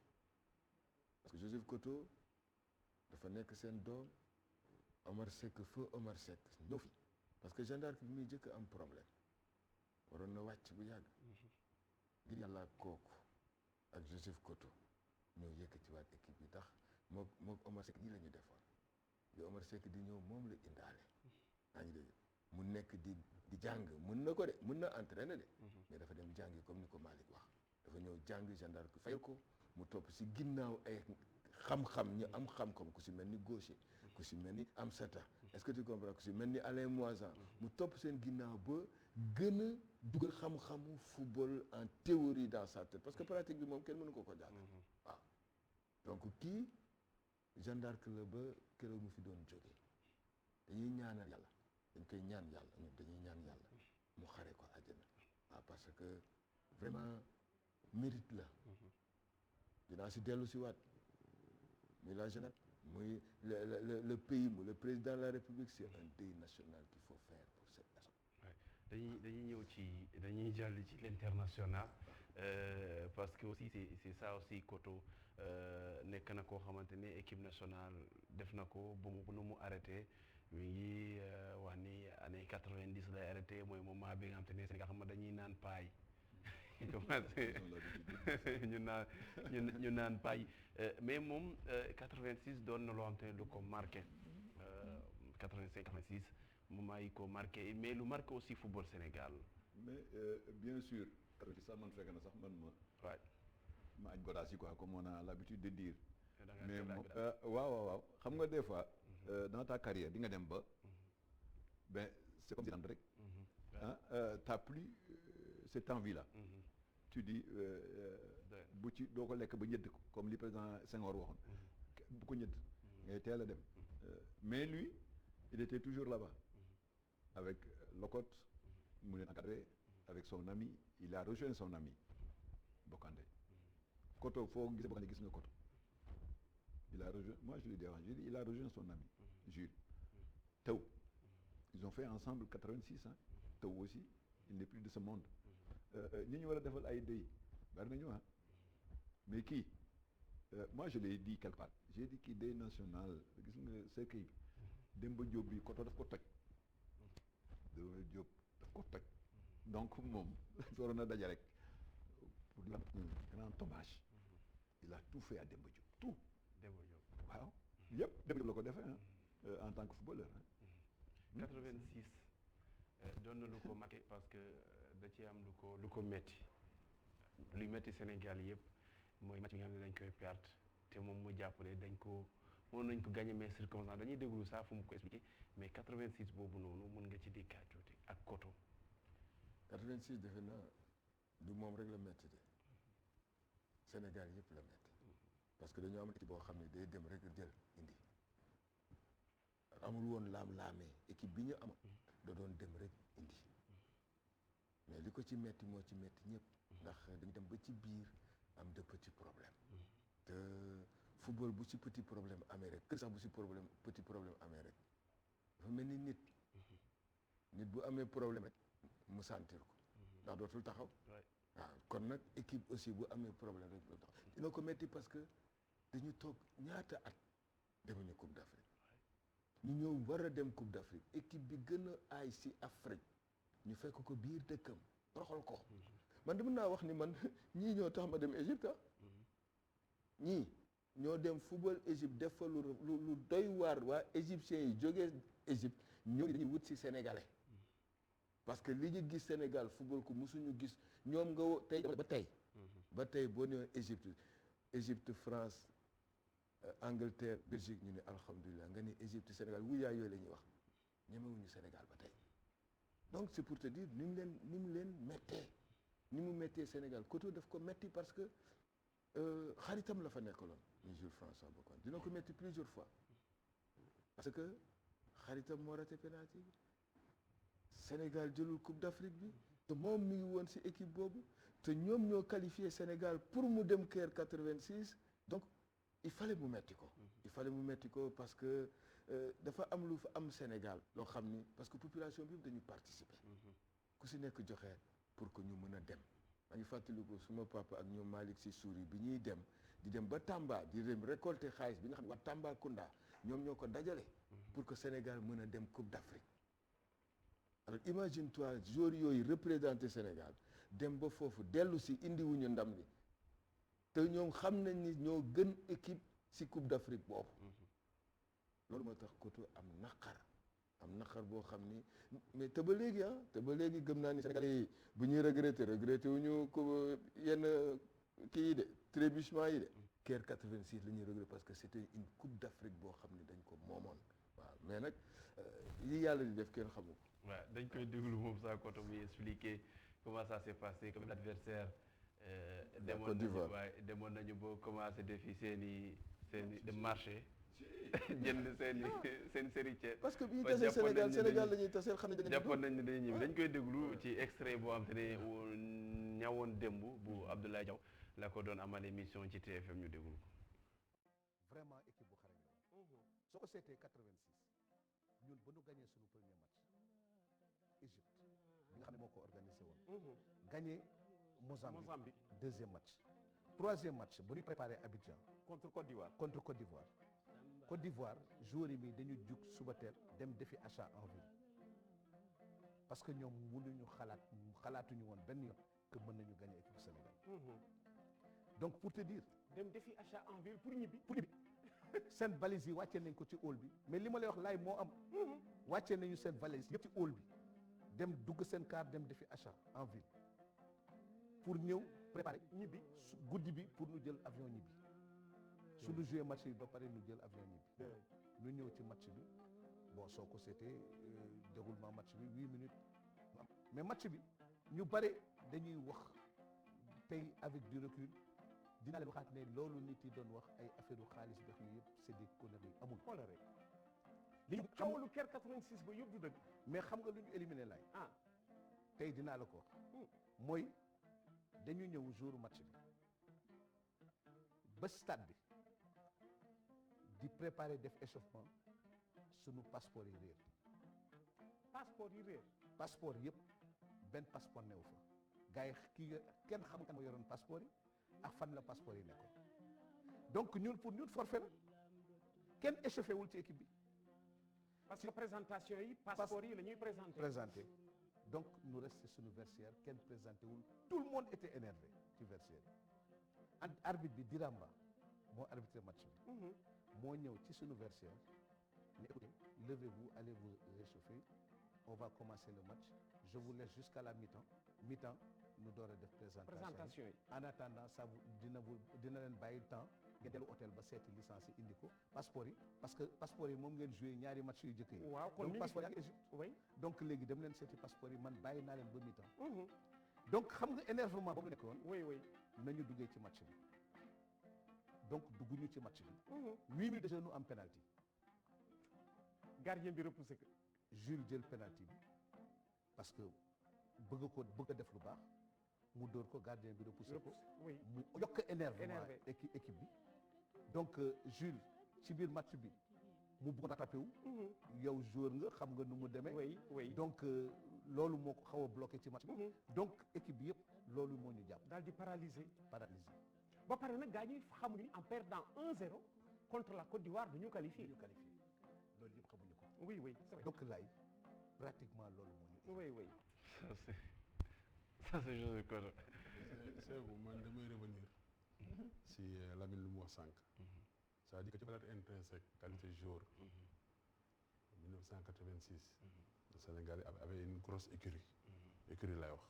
parce que Joseph Koto dafa nekk seen doom Omar Seck feu Omar Seck ñëw fi parce que Jeanne d'Arc bi muy jëkk am problème waroon na wàcc bu yàgg ngir yàlla kooku ak Joseph Koto ñoo yëkkati waat équipe bi tax moo Omar Seck nii la ñu defoon bi Omar Seck di ñëw moom la indaale yaa ngi dégg mu nekk di jàng mën na ko de mën na entraîner de mais dafa dem jàngi comme ni ko Malick wax dafa ñëw jàng Jeanne d'Arc fay ko mu topp si ginnaaw ay xam-xam ñu am xam-xam ku si mel ni Gaucher ku si mel ni Amsata est-ce que tu comprends ku si mel ni Alain Moisan mu topp seen ginnaaw ba gën a dugal xam-xamu football en théorie dans sa tête parce que pratique bi moom kenn mënu ko jàng waaw donc kii Jeanne d'Arc la ba keroog mu fi doon jógee dañuy ñaanal yàlla dañ koy ñaan yàlla ñun dañuy ñaan yàlla mu xare ko àjjana waaw parce que vraiment mérite la dinaa si dellu si waat muy la jeunesse muy le pays mu le président de la République c'est un deuil national qu'il faut faire pour cette personne. dañuy ñëw dañuy jàll ci l'international parce que aussi c'est ça aussi Koto nekk na koo xamante ne équipe nationale def na ko bu nu mu arrêté mi ngi wax ni année 90 lay arrêté mooy moment bi nga xamante ne Sénégal xam nga dañuy naan paay commencé ñu naan paay mais moom 86 doon na loo xamante ne du ko marqué 85 86 moment yi ko marqué mais lu marqué aussi football Sénégal. mais bien sûr sax man fekk na sax man ma aj godaas yi quoi comme on a l'habitude de dire mais waaw xam nga des fois dans ta carrière di nga dem ba ben c'est comme si rek t'as plus cette envie là tu dis bu ci doo ko lekk ba ñëdd ko comme li président Senghor waxoon bu ko ñëdd ngay teel a dem mais lui il était toujours là-bas avec Locotte mu leen encadré avec son ami il a rejoint son ami Bokandé Koto foo gisee Bokandé gis nga Koto il a rejoint moi je lui dis il a rejoint son ami Jules Taw ils ont fait ensemble 86 ans Taw aussi il n'est plus de ce monde ñi ñu war a defal ay deuil bari nañu mais kii moi je l'ai dit quelque part j'ai dit kii deuil national gis nga cercueil bi Demba Diop bi Koto daf ko toj Demba Diop daf ko toj donc moom waroon na daje rek pour lui rendre un grand hommage il a tout fait à Demba Diop tout Demba Diop waaw yëpp Demba Diop la ko defee en tant que footballeur 86 doon na lu ko marqué parce que da ci am lu ko metti luy metti Sénégal yëpp mooy match bi nga xam ne dañ koy perte te moom mu jàppale nañ ko gagné mais circonstance dañuy déglu ça fu mu ko expliqué mais 86 boobu noonu mën nga ci dikkaat tuuti ak Koto 86 defe naa du moom rek la metti de Sénégal yëpp la metti parce que dañoo am équipe boo xam ne day dem rek jël indi amul woon laam-laamee équipe bi ñu am da doon dem rek indi mais li ko ci metti moo ci metti ñëpp ndax dañu dem ba ci biir am de petits problèmes te football bu ci petit problème amee rek kër sax bu ci petit problème amee rek dafa mel ni nit bu amee problème rek mu sentir ko ndax dootul taxaw waaw kon nag équipe aussi bu amee problème rek dootul taxaw dina ko metti parce que dañu toog ñaata at demuñu Coupe d'Afrique ñu ñëw war a dem Coupe d'Afrique équipe bi gën a aay si Afrique ñu fekk ko biir dëkkam toroxal ko man dama naa wax ni man ñii ñoo tax ma dem Égypte ñii ñoo dem football Égypte def fa lu doy waar waa égyptiens yi jógee Égypte ñoo dañuy wut si sénégalais parce que li ñu gis Sénégal football ko musuñu gis ñoom nga tey ba tey boo ñëwee Égypte France Angleterre Belgique ñu ne alhamdulilah nga ni Égypte Sénégal wuyaa yooyu la ñuy wax ñemewuñu Sénégal ba tey donc c'est pour te dire ni mu leen méttee ni mu méttee Sénégal Koto daf ko métti parce que xaritam la fa nekkaloon ñu Jules François Bocandé dina ko métti plusieurs fois parce que xaritam moo raté penalty bi Sénégal jëlul Coupe d'Afrique bi te moom mi ngi woon ci équipe boobu te ñoom ñoo qualifié Sénégal pour mu dem Caire 86 donc il fallait mu metti ko parce que dafa am lu fa am Sénégal loo xam ni parce que population bi dañu participer ku ci nekk joxe pour que ñu mën a dem maa ngi fàttaliku suma papa ak ñoom Malick Sy Souris bi ñuy dem di dem ba Tamba di dem récolter xaalis bi nga xam ne waa Tambacounda ñoom ñoo ko dajale pour que Sénégal mën a dem Coupe d'Afrique alors imagine toi joueurs yooyu représenté Sénégal dem ba foofu dellu si indiwuñu ndam li te ñoom xam nañ ni ñoo gën équipe si Coupe d'Afrique boobu loolu moo tax Koto am naqar boo xam ni mais te ba léegi gëm naa ni Sénégalais yi bu ñuy regretté wuñu ko yenn kii yi de trébuchement yi de Caire 86 la ñuy regretté parce que c'était une Coupe d'Afrique boo xam ni dañ ko moomoon waaw mais nag yi yàlla di def kenn xamu ko. waaw dañ koy déglu moom saa Koto muy expliquer comment ça s'est passé comme l'adversaire demoon nañu ba commencé defi seen i marché jënd seen série ceeb parce que bi ñu tasee Sénégal la ñuy taseel xam ne dañu jàppoon nañ ne dañuy ñibbi dañ koy déglu ci extrait boo xam te ne ñawoon démb bu Abdoulaye Diaw la ko doon amal émission ci TFM ñu déglu ko. vraiment équipe bu xarañ la soo ko seetee 86 ñun ba ñu gagné suñu premier match Égypte bi nga xam ne moo ko organisé woon gagné Mozambique deuxième match troisième match ba ñu préparé Abidjan contre Côte d'Ivoire joueurs yi dañu jug suba teel dem defi achat en ville parce que ñoom mënuñu xalaatuñu woon benn yoon que mën nañu gagner équipe Sénégal donc pour te dire dem defi achat en ville pour ñibbi seen valise yi wàccee nañ ko ci hall bi mais li ma lay wax laay moo am wàccee nañu seen valise yëpp ci hall bi dem dugg seen car dem defi achat en ville pour ñëw préparer ñibbi guddi bi pour ñu jël avion ñibbi suñu joué match bi ba pare ñu jël avion ñibbi ñu ñëw ci match bi bon soo ko seetee déroulement match bi 8 minutes mais match bi ñu bare dañuy wax tey avec du recul dinaa leen waxaat ne loolu nit yi doon wax ay affaire u xaalis bex yi yëpp c'est des conneries amul xoolal rek li coowalu Caire 86 ba yëpp du dëgg mais xam nga lu ñu éliminé laay tey dinaa la ko wax mooy dañu ñëw jour match bi ba stade bi di préparer def échauffement sunu passeport yi réer passeport yëpp benn passeport newu fa gars yi kii kenn xam kan moo yoroon passeport yi ak fan la passeport yi nekkoon donc ñun pour ñun forfait la kenn échauffé wul ci équipe bi parce que présentation yi passeport yi la ñuy présenté donc nous resté suñu vestiaire kenn présenté wul tout le monde était énervé ci vestiaire yi arbitre bi Diramba moo arbitré match bi moo ñëw ci suñu vestiaire ne écoutez levez-vous allez vous réchauffer on va commencer le match je vous laisse jusqu'à la mi-temps ñu door a def présentation yi en attendant ça dina leen bàyyi temps ngeen dellu hôtel ba seeti licence yi indi ko passeport yi parce que passeport yi moom ngeen joué ñaari match yu jëkk yi waaw kon donc passeport yi oui donc léegi dem leen seeti passeport yi man bàyyi naa leen ba mi-temps donc xam nga énervement boobu nekkoon oui nañu duggee ci match bi donc dugguñu ci match bi 8 minutes de jeu nu am penalty gardien bi repoussé ko Jules jël penalty bi parce que bëgg a def lu baax mu dóor ko gardien bi repoussé ko mu yokk énervement équipe bi donc Jules ci biir match bi mu bëgg rattrapé wu yow joueur nga xam nga nu mu demee donc loolu moo ko xaw a bloqué ci match bi donc équipe bi yëpp loolu moo ñu jàpp daal di paralysé ba pare nag gars ñi xamuñu ni en perdant 1-0 contre la Côte d'Ivoire dañu qualifié loolu yëpp xamuñu ko oui c'est vrai donc lay pratiquement loolu moo ñu oui ça c'est juste correct. c'est bon man damay revenir si Lamine lu mu wax sànq c'est-à-dire que ci valeur intrinsèque qualité joueur 1986 le Sénégal avait une grosse écurie lay wax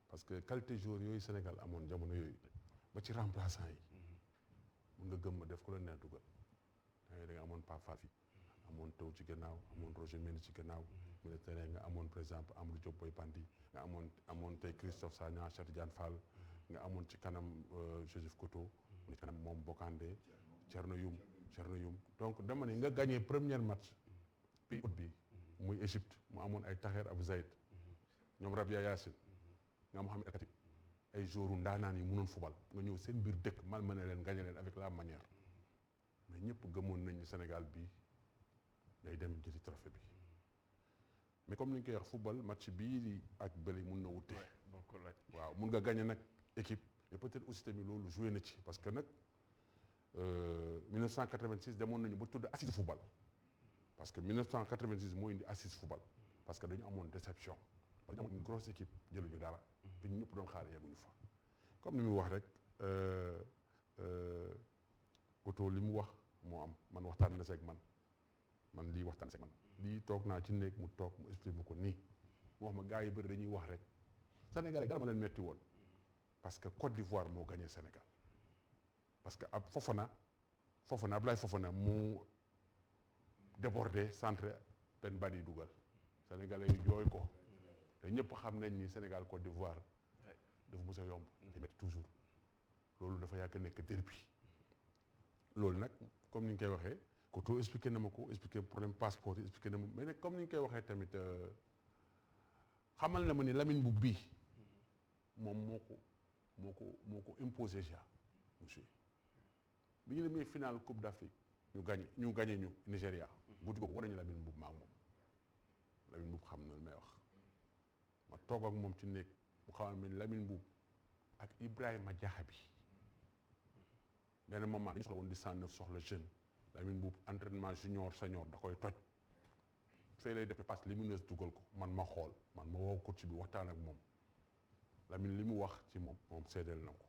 parce que qualité joueur yooyu Sénégal amoon jamono yooyu ba ci remplaçant yi mun nga gëm ma def ko la neex dugal da nga amoon Pape Fall fi amoon Taw ci gannaaw amoon Roger Mendy ci gannaaw militaire nga amoon par exemple Amadou Diop Boy Bandi nga amoon tey Christophe Sagna Cheikh Tidiane Fall nga amoon ci kanam Joseph Koto mu ci kanam moom Bokandé Thierno Youm donc dama ne nga gagné premier match bi bi muy Égypte mu amoon ay Taher Abou Zaïd ñoom Rabia Yassine nga am Mohamed El Khatib ay joueurs ndaanaan yi mënoon fubal nga ñëw seen biir dëkk malmené leen gagné leen avec la manière mais ñëpp gëmoon nañ ni Sénégal bi day dem jëli trophée bi mais comme ni ñu koy wax football match bii ak bële mun na wute. waaw mun nga gagné nag équipe et peut-être aussi tamit loolu joué na ci parce que nag 1986 demoon nañu ba tudd assise football parce que 1986 moo indi assise football parce que dañu amoon déception dañu amoon une grosse équipe jëluñu dara. te ñu ñëpp doon xaar yegguñu fa. comme ni mu wax rek Koto li mu wax moo am man waxtaan na seeg man lii waxtaan seeg man lii toog naa ci néeg mu toog mu expliqué ma ko nii mu wax ma gars yi bëri dañuy wax rek Sénégal dara ma leen metti woon parce que Côte d'Ivoire moo gagné Sénégal parce que ab Fofana Abdoulaye Fofana mu débordé centre benn bali dugal Sénégalais yi jooy ko te ñëpp xam nañ ni Sénégal Côte d'Ivoire dafa mos a yomb te metti toujours loolu dafa yàgg nekk derby loolu nag comme ni ñu koy waxee Koto expliqué na ma ko expliqué problème passeport yi expliqué na ma mais nag comme ni ñu koy waxee tamit xamal na ma ni Lamine bu bii moom moo ko imposé ja monsieur bi ñu demee final Coupe d'Afrique ñu gagné ñu Nigéria guddi ko war nañu Lamine Mboup ma ak moom Lamine Mboup xam na lu may wax ma toog ak moom ci néeg mu xamal ma ni Lamine Mboup ak Ibrahima Diakhaby benn moment dañu soxla woon di 109 soxla jeune Lamine Mboup entraînement junior senior da koy toj fee lay defee passe lumineuse dugal ko man ma xool man ma woo coach bi waxtaan ak moom Lamine li mu wax ci moom seedeel na ko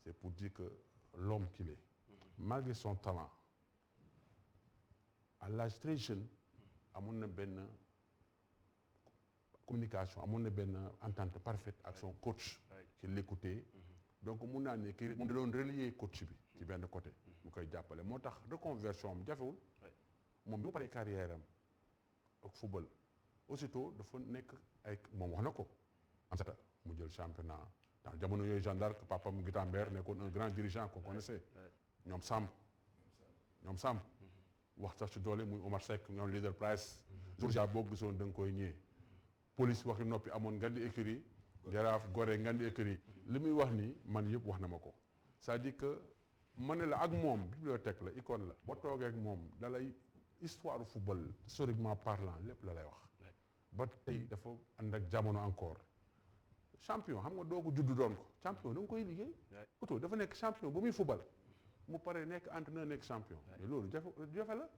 c'est pour dire que l'homme qu'il est malgré son talent à l'âge très jeune amoon na benn communication amoon na benn entente parfaite ak son coach qui l'écoutait donc mun naa ne kii moom da doon relier coach bi ci benn côté mu koy jàppale moo tax reconversion am jafewul moom bi mu paree carrière am ak football aussitôt dafa nekk ay moom wax na ko am sata mu jël championnat dans jamono yooyu Jeanne d'Arc papam Guitambert nekkoon un grand dirigeant qu'on connaissait ñoom Samb wax sax ci doole muy Omar Seck ñoom leader price jour boobu gisoon da nga koy ñëwee police waxi noppi amoon ngan di écurie Jaraaf Gorée ngan di écurie li muy wax nii man yëpp wax na ma ko c'est-à-dire que ma ne la ak moom bibliothèque la icône la boo toogee ak moom da lay histoire football historiquement parlant lépp la lay wax ba tey dafa ànd ak jamono encore champion xam nga doo ko juddu doon ko champion da nga koy liggéey Koto dafa nekk champion ba muy football mu pare nekk entraîneur nekk champion mais loolu jafe la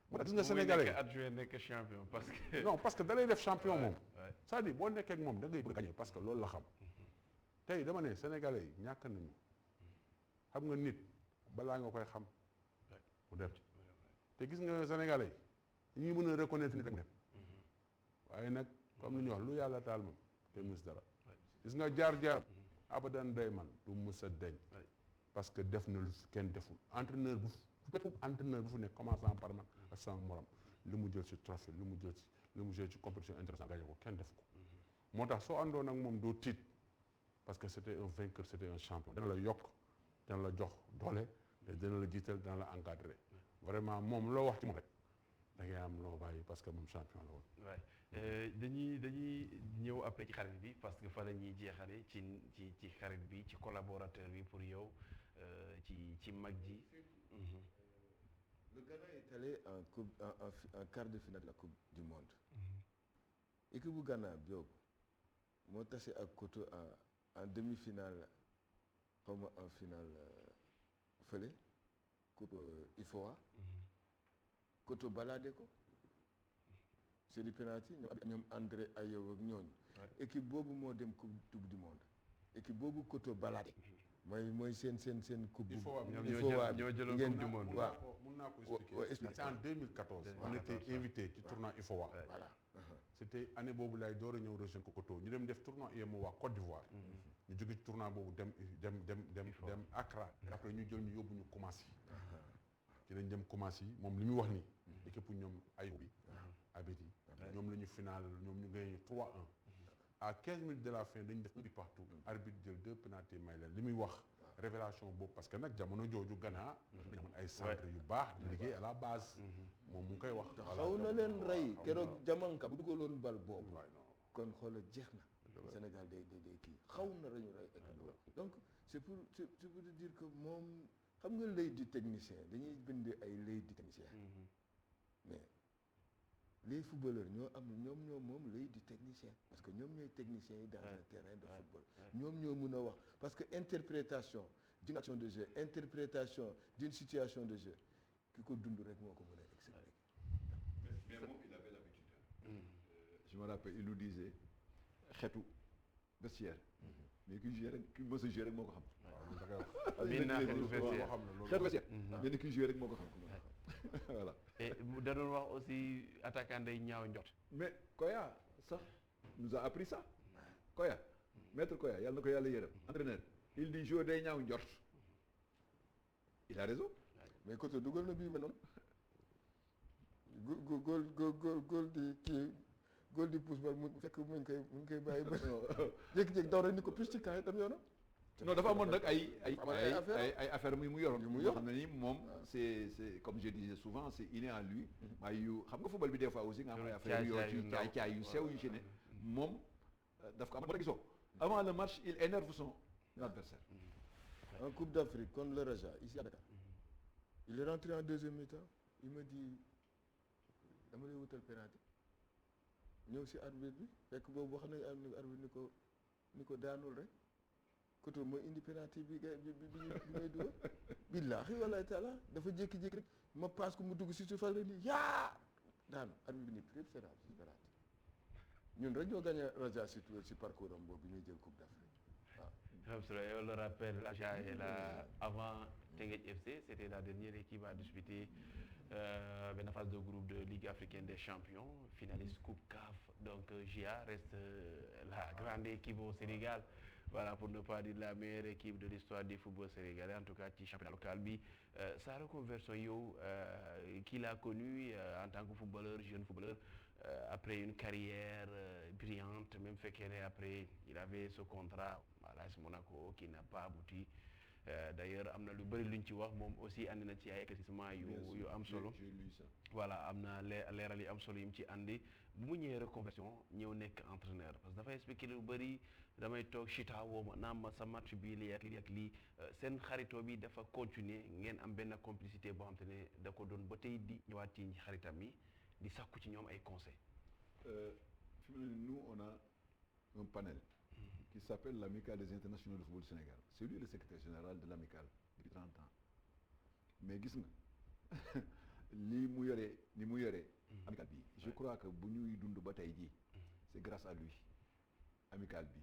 moo tax gis nga sénégalais adjoint nekk champion parce que non parce que da lay def champion moom c'est-à-dire boo nekkee ak moom da ngay bëgg gagner parce que loolu la xam tey dama ne sénégalais yi ñàkk nañu xam nga nit balaa nga koy xam mu dem te gis nga sénégalais yi ñuy mën a reconnaître nit rek mu dem waaye nag comme li ñuy wax lu yàlla taal moom te mus dara gis nga jaar abadan day man du mus a deñ parce que def na lu kenn deful entraîneur bu fu nekk commençant par man ak sama morom li mu jël ci trophée li mu jël ci compétition internationale gagné ko kenn def ko moo tax soo àndoon ak moom doo tiit parce que c'était un vainqueur c'était un champion dana la yokk dana la jox doole te dana la jiital dana la encadré vraiment moom loo wax ci moom rek da ngay am loo bàyyi parce que moom champion la woon. waay dañuy ñëw après ci xarit bi parce que fa la ñuy jeexale ci xarit bi ci collaborateur bi pour yow ci mag ji. Le Ghana est allé en quart de finale de la Coupe du Monde. Équipe bu Ghana boobu moo tase ak Koto en demi-finale xaw ma en finale fële Coupe IFOA. Koto baladé ko. c'est du penalty ñoom André Ayew ak ñooñu. équipe boobu moo dem Coupe du Monde. équipe boobu Koto baladé. mooy seen coupe. ñoo jëloon Coupe du Monde. waaw mun naa ko expliquer. c'est en 2014. on était invité ci tournoi IFOA. voilà. c'était année boobu lay door a ñëw région Kokoto ñu dem def tournoi UEMOA Côte d'Ivoire. ñu jóge ci tournoi boobu dem Accra. après ñu jël ñu yóbbu ñu Koumassi. ci lañ dem Koumassi moom li muy wax ni équipe ñoom Ayoub bi. Abeti ñoom la ñu final ñoom ñu gagné 3-1. à 15 minutes de la fin dañ def bi partout. arbitre jël 2 pénaltys may leen li muy wax. révélation boobu parce que nag jamono jooju Ghana dañu amoon ay centre yu baax di liggéey à la base moom mu ngi koy wax xaw na leen rey keroog jamanka bu dugaloon bal boobu kon xoolal jeex na Sénégal day kii xaw na rañu rey donc c'est pour dire que moom xam nga l'œil du technicien dañuy bind ay l'œil du technicien mais les footballeurs ñoom moom l'œil du technicien parce que ñoom ñooy techniciens yi dans un terrain de football ñoom ñoo mën a wax parce que interprétation d'une action de jeu interprétation d'une situation de jeu ki ko dund rek moo ko mën a expliquer. mais moom il avait l'habitude. Je me rappelle il nous disait xeetu vestiaire. mais ki joué rek ki mës a joué rek moo ko xam. waaw miin naa xeetu vestiaire xeetu vestiaire. mais ni ki joué rek moo ko xam. voilà. et da doon wax aussi attaquant day ñaaw njot. mais Koya sax nous a appris ça. Koya maître Koya yàlla na ko yàlla yërëm. entraîneur il dit joueur day ñaaw njort. il a raison. mais côté dugal na bii ma noonu. góol di kii góol di pousse bal mu fekk mu ngi koy bàyyi ba. jékki-jékki daw rek ni ko plus ci kaay tam yoonam. non dafa amoon nag ay affaire mu yoroon yoo xam ne ni moom c'est comme je disais souvent c'est inné en lui waaye yu xam nga football bi des fois aussi nga am ay affaire yu ci caay yu sew yu ci ne moom daf ko am moo gisoo avant le match il énerve son adversaire en Coupe d'Afrique contre le Raja ici à Dakar il est rentré en deuxième mi-temps il me dit dama lay wutal penalty ñëw si arbitre bi fekk boobu wax nañ arbitre ni ko daanul rek Koto mooy indi penalty bi may dugal billaahi wallaahi taala dafa jékki-jékki rek ma passe ko mu dugg si surface rek ni yaa daanu arbitre bi ni prép penalty ñun rek ñoo gagné Raja si parcours am boobu bi ñuy jël Coupe d'Afrique waaw. On le rappelle, Raja est là avant Teungueth FC, c'était la dernière équipe à disputer la phase de groupe de Ligue africaine des champions, finaliste Coupe CAF. Donc GIA reste la grande équipe au Sénégal. Voilà, pour ne pas dire la meilleure équipe de l'histoire du football sénégalais, en tout cas ci championnat local bi. Sa reconversion yow qu'il a connue en tant que footballeur, jeune footballeur, après une carrière brillante, même fait qu'après il avait ce contrat à l'AS Monaco qui n'a pas abouti. D'ailleurs am na lu bëri luñ ci wax moom aussi andi na ci ay éclaircissement yu am solo. Voilà, am na leeral yi am solo yu mu ci andi. Bu mu ñëwee reconversion ñëw nekk entraîneur parce que dafay expliquer lu bëri damay toog chita woo ma naam ma sa match bii lii ak lii seen xaritoo bi dafa continuer ngeen am benn complicité boo xam te ne da ko doon ba tey di ñëwaat ci xaritam yi di sàkku ci ñoom ay conseils. Fi mu ne nous on a un panel qui s'appelle l'amicale des internationaux de football du Sénégal. C'est lui le secrétaire général de l'amicale depuis 30 ans. Mais gis nga ni mu yoree amicale bi je crois que bu ñuy dund ba tey jii c'est grâce à lui amicale bi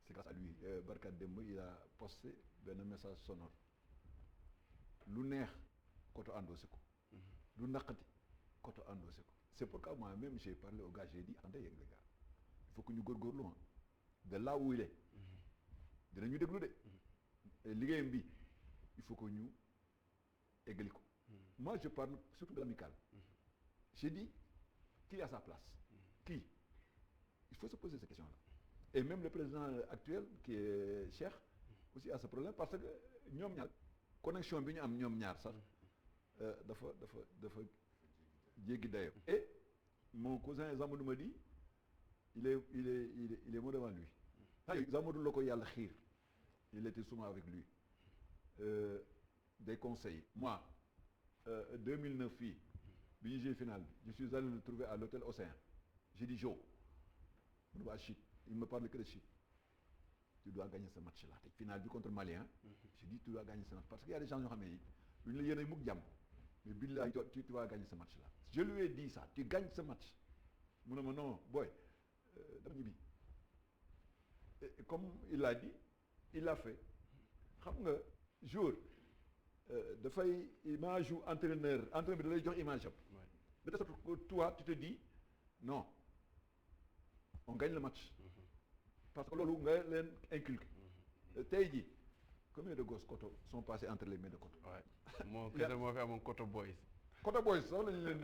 c'est grâce à lui barkat démb il a posté benn message sonore lu neex Koto endossé ko lu naqati Koto endossé ko c'est pourquoi moi-même j'ai parlé au gars j'ai dit ànd yeeg les gars il faut que ñu góorgóorlu de là où il est dinañu déglu de liggéeyam bi il faut que ñu eggali ko moi je parle surtout de l'amicale j'ai dit qui est à sa place qui il faut se poser ces questions-là et même le président actuel qui est Cheikh aussi a ce problème parce que ñoom ñaar connexion bi ñu am ñoom ñaar sax dafa jéggi dayo et mon cousin Zamadou me dit il est mort devant lui Zamadou la ko yàlla xiir il était souvent avec lui des conseils moi 2009 fii bi ñu joué finale je suis allé le trouver à l'hôtel Océan j'ai dit Jo mu ne ma Chut il me parle que de Chut tu dois gagner ce match là te finale bi contre Mali j'ai dit tu dois gagner ce match parce que y a des gens yoo xam ne yi duñu la yéene mukk jàmm mais billahi tu dois gagner ce match là je lui ai dit ça tu gagnes ce match mu ne ma non boy dama ñibbi comme il l'a dit il l'a fait xam nga jour dafay image ou entraîneur bi da lay jox image am de sorte que toi tu te dis non on gagne le match parce que loolu nga leen inculqué tey jii combien de gosses Koto sont passés entre les mains de Koto. Ouais. moo kese moo fi amoon Koto Boys. Koto Boys sax lañu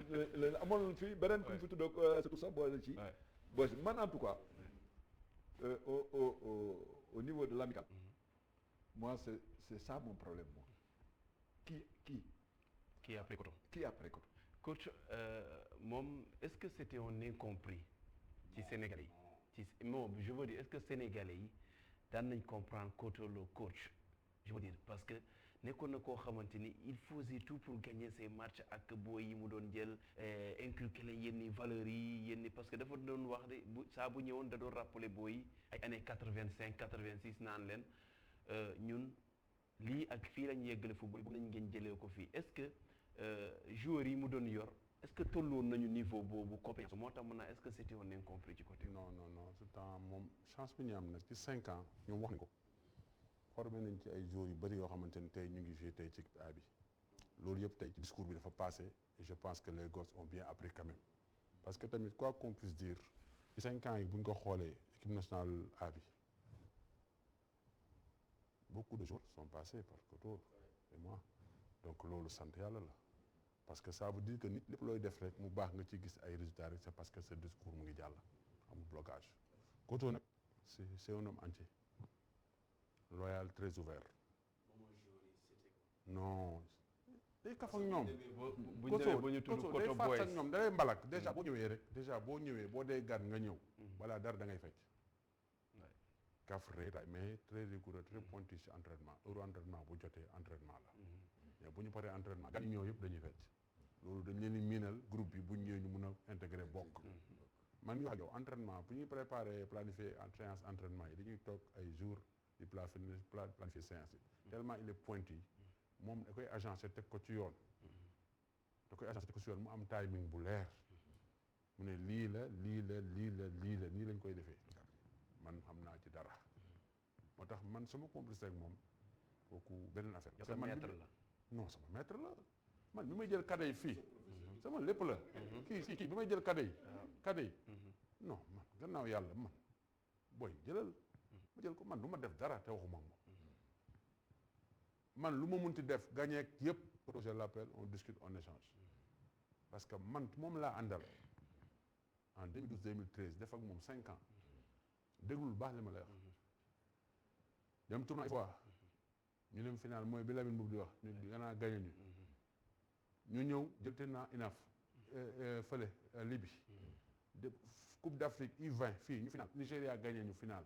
leen amoon fii beneen ku ñu fi tuddoo surtout sax boole ci. Boys man en tout cas au niveau de l'amicale. Moi c'est ça mon problème moi. Qui a pris Koto. Qui a pris Koto. Coach moom est-ce que c'était un incompris ci Sénégalais yi ci non je veux dire est-ce que Sénégalais yi daan nañ comprendre Koto le coach je veux dire parce que nekkoon na koo xamante ni il faisait tout pour gagner ces matchs ak booy yi mu doon jël inculquer leen yenni valeurs yi yenni parce que dafa doon wax de bu saa bu ñëwoon da doon rappeler booy yi ay années 85 86 naan leen ñun lii ak fii lañ yeggale football bu nañ ngeen jëlee ko fii est-ce que joueurs yi mu doon yor est-ce que tolloon nañu niveau boobu compétence moo tax mën naa est-ce que c'était un incompris ci côté. non ce temps moom chance bi ñu am nag ci 5 ans ñoom wax nañ ko formé nañ ci ay joueurs yu bëri yoo xamante ne tey ñu ngi joué tey ci équipe A bi loolu yëpp tey ci discours bi dafa passé et je pense que les gosses ont bien appris quand même parce que tamit quoi qu'on puisse dire ci 5 ans yi bu ñu ko xoolee équipe nationale A bi beaucoup de joueurs sont passés par Koto et moi donc loolu sant yàlla la parce que ça veut dire que nit lépp looy def rek mu baax nga ci gis ay résultats rek c'est parce que ce discours mu ngi jàll amul blocage Koto nag c'est un homme entier loyal très ouvert non day kaf ak ñoom Koto day faat ak ñoom dalay mbalak déjà boo ñëwee rek déjà boo ñëwee boo dee gan nga ñëw balaa dara da ngay fecc kaf rek mais très rigoureux très pointu ci entraînement heure entraînement bu jotee entraînement la mais bu ñu paree entraînement gan ñëw yëpp dañuy fecc loolu dañ leen di miinal groupe bi bu ñëwee ñu mun a intégrer bokk man ñu wax yow entraînement bu ñuy préparer planifier séance entraînement yi dañuy toog ay jours di planifier séance yi tellement il est pointu moom da koy agencé teg ko ci yoon mu am timing bu leer mu ne lii nii lañ koy defee man xam naa ci dara moo tax man sama complice ak moom kooku beneen affaire. yow sa maître la non sama maître la man bi may jël cadet yi fii sama lépp la kii bi may jël cadet yi non man gannaaw yàlla man booy jëlal ma jël ko man du ma def dara te waxuma ak moom man lu ma munti def gagné yëpp je l'appelle on discute on échange parce que man moom laa àndal en 2012-2013 def ak moom 5 ans déglul baax li ma lay wax dem tournoi fois ñu dem final mooy bi Lamine Boub di wax ñu gannaaw gagné ñu ñëw jëlte naa INAF fële Libye de Coupe d'Afrique U20 fii ñu final Nigéria gagné ñu final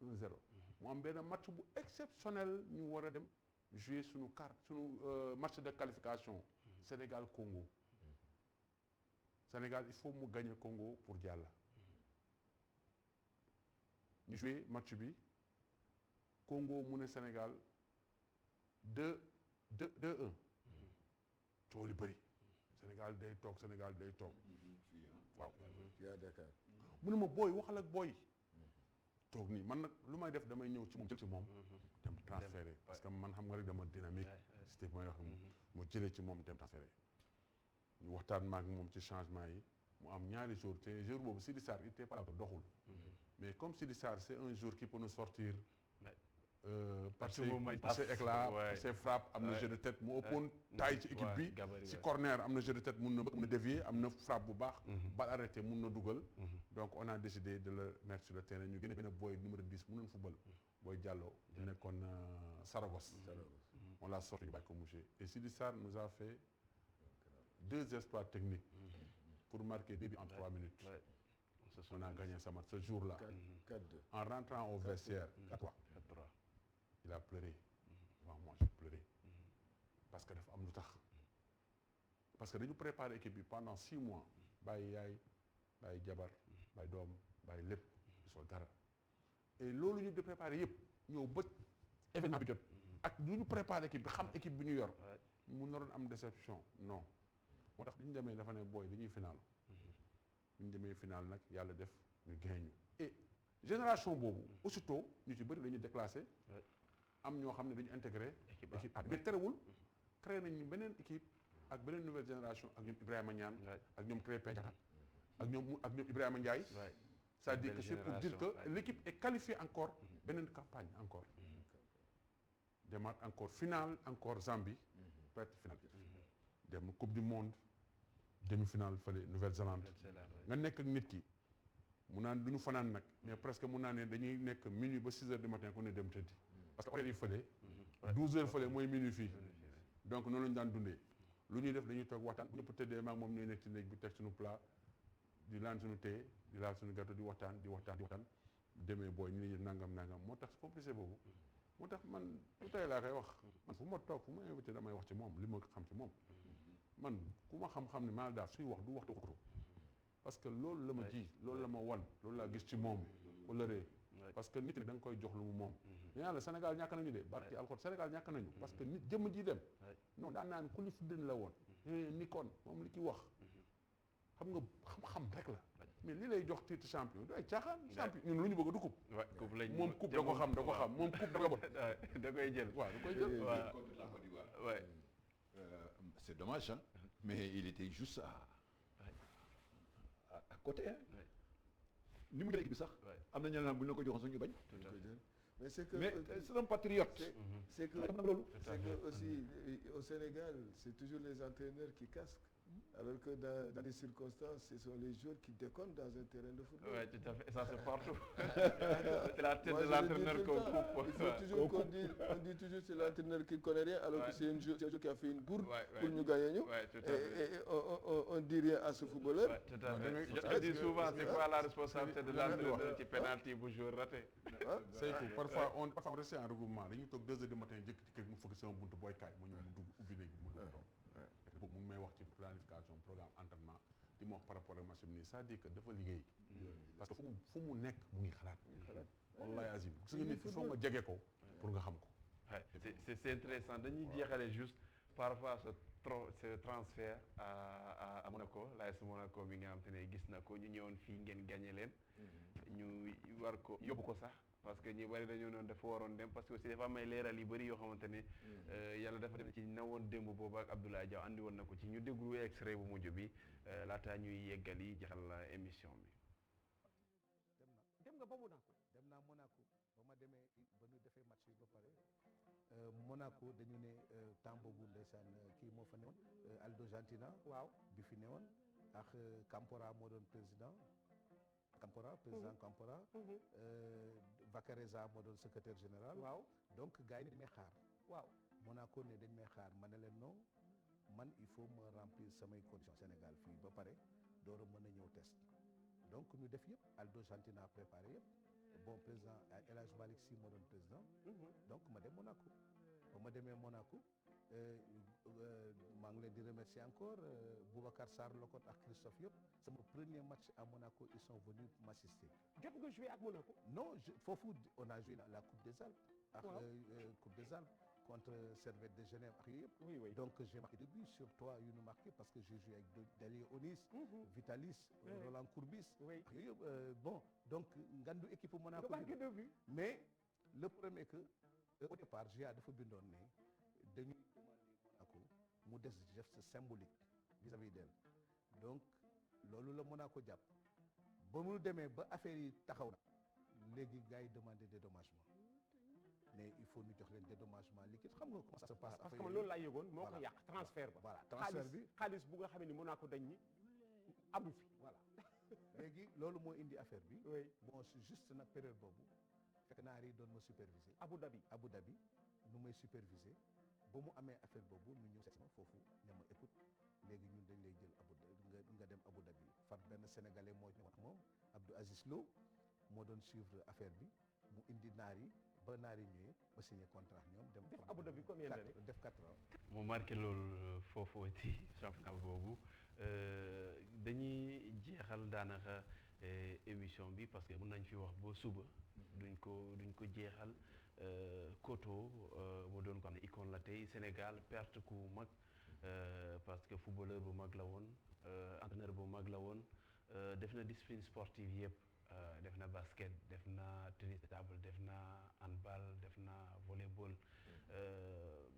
1-0 mu am benn match bu exceptionnel ñu war a dem jouer suñu match de qualification Sénégal Congo Sénégal il faut mu gagner Congo pour jàll ñu jouer match bi Congo mu ne Sénégal 2-1 coow li bëri Sénégal day toog waaw mu ne ma booy waxal ak booy toog nii man nag lu may def damay ñëw ci moom jël ci moom dem transféré parce que man xam nga rek dama dynamique c'était mooy wax mu jëlee ci moom dem transféré ñu waxtaan maak moom ci changement yi mu am ñaari jours te jour boobu Sidi Sarr il était pas là doxul mais comme Sidi Sarr c'est un jour qui peut nous sortir par ses éclats ses frappes am na jeu de tête mu ëppoon taille ci équipe bi si corner am na jeu de tête mun na dévier am na frappe bu baax balle arrêté mun na dugal donc on a décidé de le mettre sur le terrain ñu gën a benn boy numéro 10 mu noon football Boy Diallo di nekkoon Saragosse on l'a sorti bàyyi ko mouché et Sidi Sarr nous a fait 2 exploits techniques pour marquer 2 buts en 3 minutes on a gagné ce match ce jour-là 4-2 en rentrant au vestiaire 4-3 il a pleuré waaw moi j'ai pleuré parce que dafa am lu tax parce que dañu préparé équipe bi pendant 6 mois bàyyi yaay bàyyi jabar bàyyi doom bàyyi lépp du sol dara et loolu ñu di préparé yëpp ñëw ba événement bi jot ak lu ñu préparé équipe bi xam équipe bi ñu yor mu naroon am déception non moo tax bi ñu demee dafa ne booy dañuy final bi ñu demee final nag yàlla def ñu gagne ñu et génération boobu aussitôt ñu ci bëri dañuy déclassé am ñoo xam ne dañu intégré équipe mais terewul créé nañu beneen équipe ak beneen nouvelle génération ak ñoom Ibrahima Niane ak ñoom Krépin Diatta ak ñoom Ibrahima Ndiaye c'est-à-dire que c'est pour dire que l'équipe est qualifiée encore beneen campagne encore demaat encore finale encore Zambie perte finale dem coupe du monde demi-finale fële Nouvelle-Zélande nga nekk ak nit ki mu naan du ñu fanaan nag mais presque mu naan ne dañuy nekk minuit ba 6 heures du matin ku ne dem tëddi parce que horaire yi fële 12 heures fële mooy minuit fii donc noonu lañu daan dundee lu ñuy def dañuy toog waxtaan bu ñëpp tëddee maag moom ñooy nekk ci néeg bi teg suñu plat di laan suñu thé di laal suñu gâteau di waxtaan demee booy ñu ne nangam moo tax complice boobu moo tax man lu tey laa koy wax man fu ma toog fu ma invité damay wax ci moom li ma xam ci moom man ku ma xam-xam ne maa daal suy wax du waxtu xutu parce que loolu la ma ji loolu la ma wan loolu laa gis ci moom wala ree parce que nit ki da nga koy jox lu mu moom mais yàlla Sénégal ñàkk nañu de barki alxot Sénégal ñàkk nañu parce que nit jëmm ji dem non daan naan ku li fu dën la woon ni kon moom li ki wax xam nga xam-xam rek la mais li lay jox titre champion du ay caaxaan champion ñun lu ñu bëgg du coupe moom coupe da ko xam moom coupe da ko bot da koy jël waaw da koy jël contre la Côte d'Ivoire. C'est dommage hein mais il était juste à côté hein ni mu équipe bi sax am na ñeneen bu ñu la ko joxoon sax ñu bañ mais c'est que c'est un patriote c'est que aussi au Sénégal c'est toujours les entraîneurs qui casquent alors que dans des circonstances ce sont les joueurs qui déconnent dans un terrain de football. Ouais, tout à fait. Et ça c'est partout. C'est la tête de l'entraîneur qu'on coupe. Il faut toujours qu'on dit toujours c'est l'entraîneur qui ne connaît rien alors que c'est un joueur qui a fait une bourde pour nous gagner nous. Et on dit rien à ce footballeur. Ouais, tout à fait. Je dis souvent c'est quoi la responsabilité de l'entraîneur ci penalty bu joueur raté. C'est que parfois on reste en regroupement dañuy toog 2 heures du matin jëkk ci kër mu fëgg sama buntu booy kaay mu ñëw mu dugg ubbi léegi mu dugg toog boobu mu ngi may wax ci planification programme entraînement di ma wax par rapport ak match bi nii c'est-à-dire que dafa liggéey parce que fu mu nekk mu ngi xalaat wallahi azim gis nga nit il faut nga jege ko pour nga xam ko c'est intéressant dañuy jeexale juste par rapport à ce transfert à Monaco l'AS Monaco bi nga xam te ne gis na ko ñu ñëwoon fii ngeen gagné leen ñu war ko yóbbu ko sax parce que ñi bari dañoo noonu dafa waroon dem parce que aussi dafa am ay leeral yu bëri yoo xamante ne yàlla dafa dem ci na woon démb boobu ak Abdoulaye Diaw andi woon na ko ci ñu déglu extrait bu mujj bi laataa ñuy yeggali jeexal émission bi. dem nga ba Monaco. dem naa Monaco ba ma demee ba ñu defee match yi ba pare Monaco dañu ne temps boobu ndeysaan kii moo fa newoon Aldo Gentina waaw bi fi newoon ak Campora moo doon président Campora Vacareza moo doon secrétaire général waaw donc gars yi ne dañ may xaar waaw Monaco ne dañ may xaar ma ne leen non man il faut me remplir samay conditions Sénégal fii ba pare door a mën a ñëw test donc ñu def yëpp Aldo Gentina préparé yëpp bon président El Hadj Malick Sy moo doon président donc ma dem Monaco ba ma demee Monaco maa ngi leen di remercier encore Boubacar Sarr Lokot ak Christophe yëpp sama premier match à Monaco ils sont venus m'assister. jot nga joué ak Monaco. non foofu on a joué la Coupe des Alpes. ak Coupe des Alpes contre Servette de Genève ak yooyu yëpp. oui donc j'ai marqué 2 buts sur 3 yu ñu marqué parce que j'ai joué avec Dali Onis. Vitalis Roland Courbis. ak yooyu yëpp bon donc ngandu équipe Monaco. nga marqué 2 buts. mais le problème est que au départ GIA dafa bindoon ne dañuy Monaco mu def geste symbolique vis-à-vis d'elle donc loolu la Monaco jàpp ba mu demee ba affaire yi taxaw na léegi gars yi demandé dédommagement mais il faut ñu jox leen dédommagement liquide xam nga comment ça se passe. parce que man loolu laa yëgoon moo ko yàq transfert ba. voilà transfert bi xaalis bu nga xam ne Monaco dañ ni amu fi. voilà léegi loolu moo indi affaire bi. oui bon c'est juste nag période boobu fekk naar yi doon ma superviser. Abu Dhabi nu may superviser ba mu amee affaire boobu ñu ñëw seet ma foofu ne ma écoute léegi ñun dañ lay jël nga dem Abu Dhabi far benn sénégalais moo ñu wax moom Abdou Aziz Lo moo doon suivre affaire bi mu indi naar yi ba naar yi ñëwee ba signé contrat ñoom dem def Abu Dhabi combien d'années def 4 ans. mu marqué loolu foofu ci championnat boobu dañuy jeexal daanaka émission bi parce que mën nañ fi wax ba suba duñ ko jeexal Koto mu doon ko xam ne icône la tey Sénégal perte ku mag parce que footballeur bu mag la woon entraîneur bu mag la woon def na discipline sportive yëpp def na basket def na tennis de table def na handball def na volleyball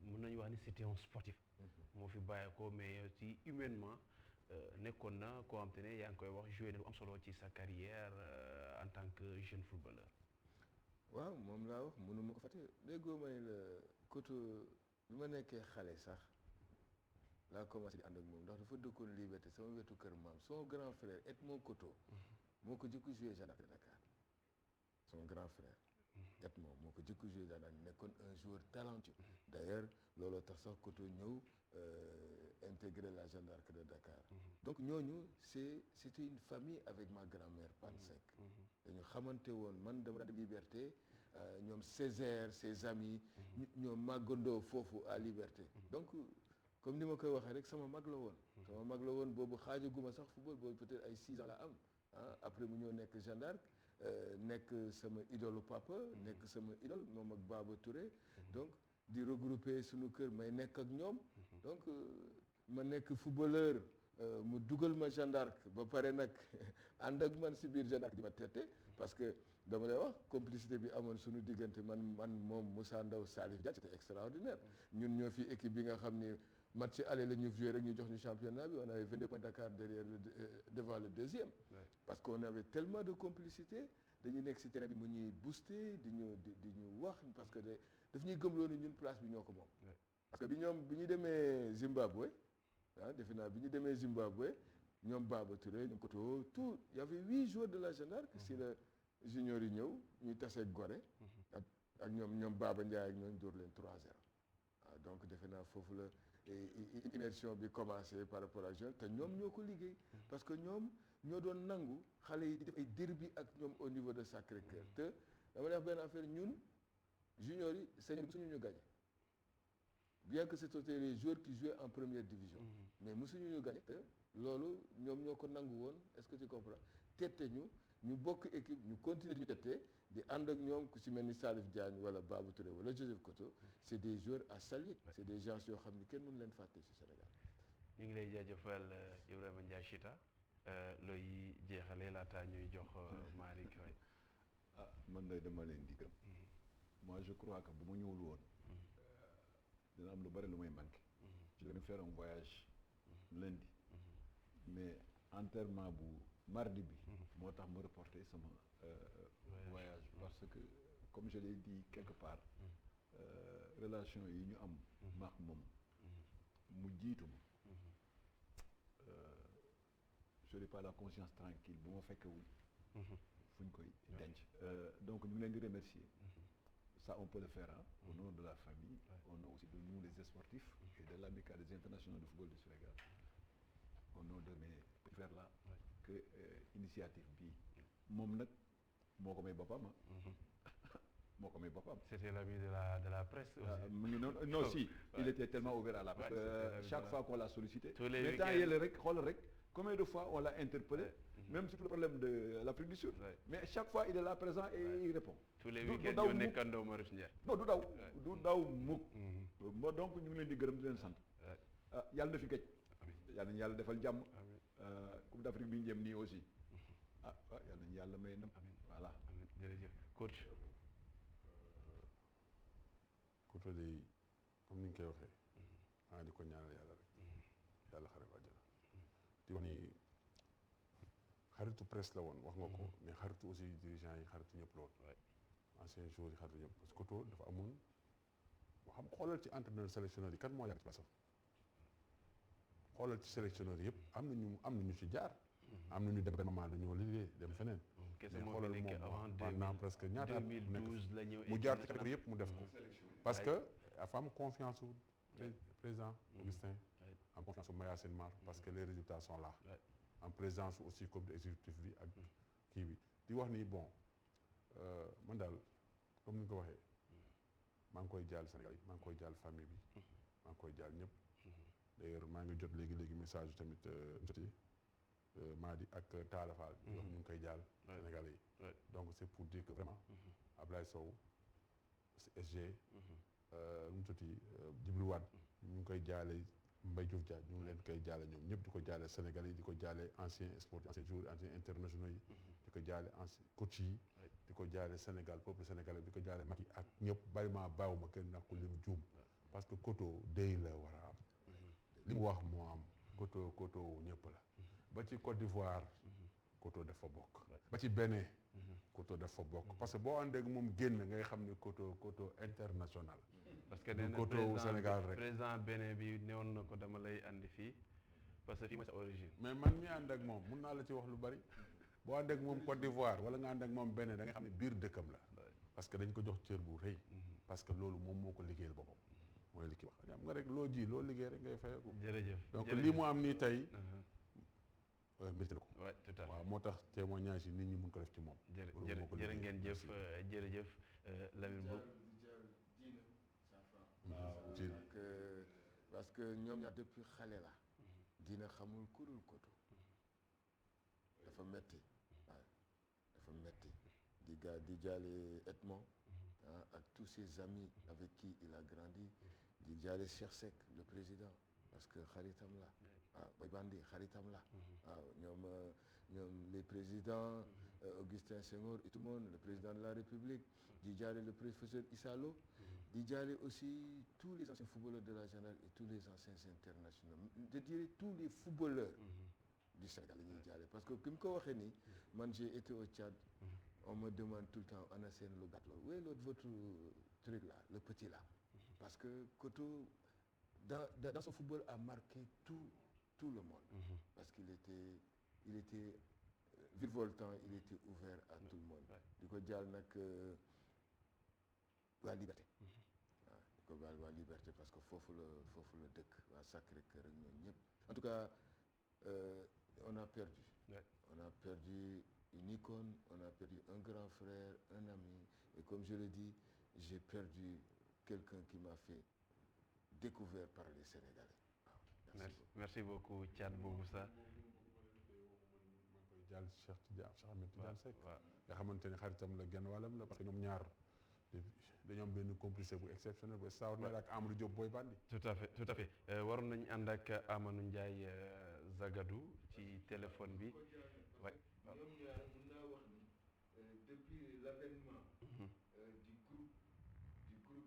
mën nañu wax ni c'était un sportif moo fi bàyyi ko mais aussi humainement nekkoon na koo xam te ne yaa ngi koy wax joué na lu am solo ci sa carrière en tant que jeune footballeur. waaw moom laa wax mënu ma ko fàtte déggoo ma ne la Koto bi ma nekkee xale sax laa commencé di ànd ak moom ndax dafa dëkkoon Liberté sama wetu kër maam son grand frère Edmond Koto moo ko jëkk joué Jeanne d'Arc de Dakar son grand frère Edmond moo ko jëkk joué Jeanne d'Arc nekkoon un joueur talentueux d'ailleurs looloo tax sax Koto ñëw intégrer la Jeanne d'Arc de Dakar donc ñooñu c'était une famille avec ma grand-mère Pan Seck dañu xamante woon man dama dem Liberté ñoom Césaire ses amis ñoom màggandoo foofu à Liberté donc comme ni ma koy waxee rek sama mag la woon boobu xaajaguma sax football boobu peut-être ay 6 ans la am après mu ñëw nekk Jeanne d'Arc nekk sama idole papa nekk sama idole moom ak Baba Touré donc di regrouper suñu kër may nekk ak ñoom donc ma nekk footballeur mu dugal ma Jeanne d'Arc ba pare nag ànd ak man si biir Jeanne d'Arc di ma tette parce que dama lay wax complicité bi amoon suñu diggante man moom Moussa Ndaw Salif Dia c'était extraordinaire ñun ñoo fi équipe bi nga xam ni match aller la ñu joué rek ñu jox ñu championnat bi on avait 22 points Dakar devant le deuxième parce qu'on avait tellement de complicité dañuy nekk si terrain bi mu ñuy booster di ñu wax parce que daf ñuy gëmloo ni ñun place bi ñoo ko moom parce que bi ñu demee Zimbabwe defe naa bi ñu demee Zimbabwe ñoom Baba Touré ñoom Koto tout il y avait 8 joueurs de la Jeanne d'Arc si la junior yi ñëw ñuy taseeg Gorée ak ñoom Baba Ndiaye ak ñooñu dóor leen 3-0 donc defe naa foofu la immersion bi commencé par rapport ak jeune te ñoom ñoo ko liggéey parce que ñoom ñoo doon nangu xale yi di def ay derby ak ñoom au niveau de Sacré-Cœur te dama def benn affaire ñun junior yi senior bi suñu ñu gagné bien que c'était les joueurs qui jouaient en première division mais musuñu ñu gagné te loolu ñoom ñoo ko nangu woon est-ce que tu comprends tette ñu bokk équipe ñu continuer di ñu tette di ànd ak ñoom ku si mel ni Salif Diagne wala Babou Touré wala Joseph Koto c'est des joueurs à saluer c'est des gens yoo xam ni kenn mënu leen fàtte ci Sénégal. ñu ngi lay jaajëfal Ibrahima Ndiaye Chita looy jeexalee laata ñuy jox Malick man de dama leen di gërëm moi je crois que bu ma ñëwul woon dina am lu bari lu may manqué je vais faire un voyage lundi mais enterrement bu mardi bi moo tax ma reporté sama voyage parce que comme je l'ai dit quelque part relation yi ñu am maak moom mu jiitu ma je n'ai pas la conscience tranquille bu ma fekkewul fu ñu koy denc donc ñu ngi leen di remercier ça on peut le faire au nom de la famille au nom aussi de nous les sportifs et de l'amicale des internationaux de football du Sénégal au nom de mes frères là que initiative bii moom nag moo ko may boppam moo ko may boppam. C'était l'ami de la presse aussi. mu ngi noonu non si il était tellement ouvert à la presse chaque fois qu'on l'a sollicité tous les mais temps yële rek xoolal rek combien de fois on l'a interpellé même sur le problème de l'Afrique du Sud mais chaque fois il est là présent et il répond tous les week-ends ñu nekkandoo Maurice Ndiaye non du daw mukk donc ñu ngi leen di gërëm di leen sant yàlla na fi gëj yàlla nañu yàlla defal jàmm Coupe d'Afrique bi ñu jëm nii aussi yàlla nañu yàlla may ndam voilà jërëjëf coach Koto de comme ni ñu koy waxee di ko ñaanal yàlla rek yàlla xare ko àjjana di wax ni xaritu presse la woon wax nga ko mais xaritu aussi dirigeants yi xaritu ñëpp la woon anciens joueurs yi xaritu ñëpp parce que Koto dafa amoon moo xam xoolal ci entraîneur sélectionneur yi kan moo yàgg ci basam xoolal ci sélectionneur yëpp am na ñu ci jaar am na ñu dem benn moment dañoo liggéey dem feneen mais xoolal moom pendant presque ñaata at mu jaar ci catégorie yëpp mu def ko parce que dafa am confiance su président Augustin am confiance su Mayacine Mar parce que les résultats sont là en présence aussi comité exécutif bi ak kii bi di wax ni bon man daal comme ni nga ko waxee maa ngi koy jaal Sénégal yi maa ngi koy jaal famille bi maa ngi koy jaal ñëpp d'ailleurs maa ngi jot léegi message tamit joti Madi ak Talla Fall ñu ngi koy jaal Sénégalais yi donc c'est pour dire que vraiment Ablaye Sow SG nu mu tuddati Djibril Wade ñu ngi koy jaale Mbaye Diouf Dia ñu ngi leen koy jaale ñoom ñëpp di ko jaale Sénégalais yi di ko jaale anciens sportifs anciens joueurs anciens internationaux yi di ko jaale anciens coach yi di ko jaale Sénégal peuple sénégalais di ko jaale mag yi ak ñëpp bari maa bàyyiwuma kenn ndax ku lim juum parce que Koto day la war a am li mu wax moo am Koto ñëpp la ba ci Côte d'Ivoire Koto dafa bokk ba ci Bénin Koto dafa bokk parce que boo àndee ak moom génn ngay xam ne Koto international parce que nee na Koto Sénégal rek président Bénin bi newoon na ko dama lay andi fii parce que fii mooy sa origine. mais man mi ànd ak moom mun naa la ci wax lu bari boo ànd ak moom Côte d'Ivoire wala nga ànd ak moom Bénin da nga xam ne biir dëkkam la parce que dañ ko jox cër bu rëy parce que loolu moom moo ko liggéeyal boppam mooy li ki wax xam nga rek loo ji loo liggéey rek ngay fayeeku jërëjëf donc lii mu am nii tey mérité na ko waaw tout à fait waaw moo tax témoignage yi nit ñi mun ko def ci moom jërë ngeen jëf jërëjëf Lamine Mboup parce que ñoom ñaar depuis xale la dina xamul ku dul Koto dafa metti waaw dafa metti di jaale Edmond ak tous ses amis avec qui il a grandi di jaale Cheikh Seck le président parce que xaritam la waaw Boy Bandi xaritam la waaw ñoom les présidents Augustin Senghor et tout le monde le président de la République di jaale le professeur Issa Lo di jaale aussi tous les anciens footballeurs de la gendarmerie et tous les anciens internationaux je dirais tous les footballeurs du Sénégal la ñuy jaale parce que ki mu ko waxee nii man j'ai été au Tchad on me demande tout le temps ana seen lu gàtt loolu oui l'autre votre truc là le petit là parce que Koto dans son football a marqué tout le monde parce qu'il était virevoltant il était ouvert à tout le monde di ko jaal nag waa Liberté waaw di ko jaal waa Liberté parce que foofu la dëkk waa Sacré-Cœur ak ñoom ñëpp en tout cas on a perdu une icône on a perdu un grand frère un ami et comme je le dis j'ai perdu quelqu'un qui m'a fait découvert par les Sénégalais waaw merci beaucoup Thiat Boubacar jàll Cheikh Ahmed Tidiane Seck nga xamante ne xaritam la genn wàllam la parce que ñoom ñaar dañoo am benn complicité bu exceptionnel bu extraordinaire ak Amadou Diop Boy Bandi tout à fait waroon nañu ànd ak Amadou Ndiaye Zagadou ci téléphone bi waay ñoom ñaar mun naa wax ni depuis l'avènement du groupe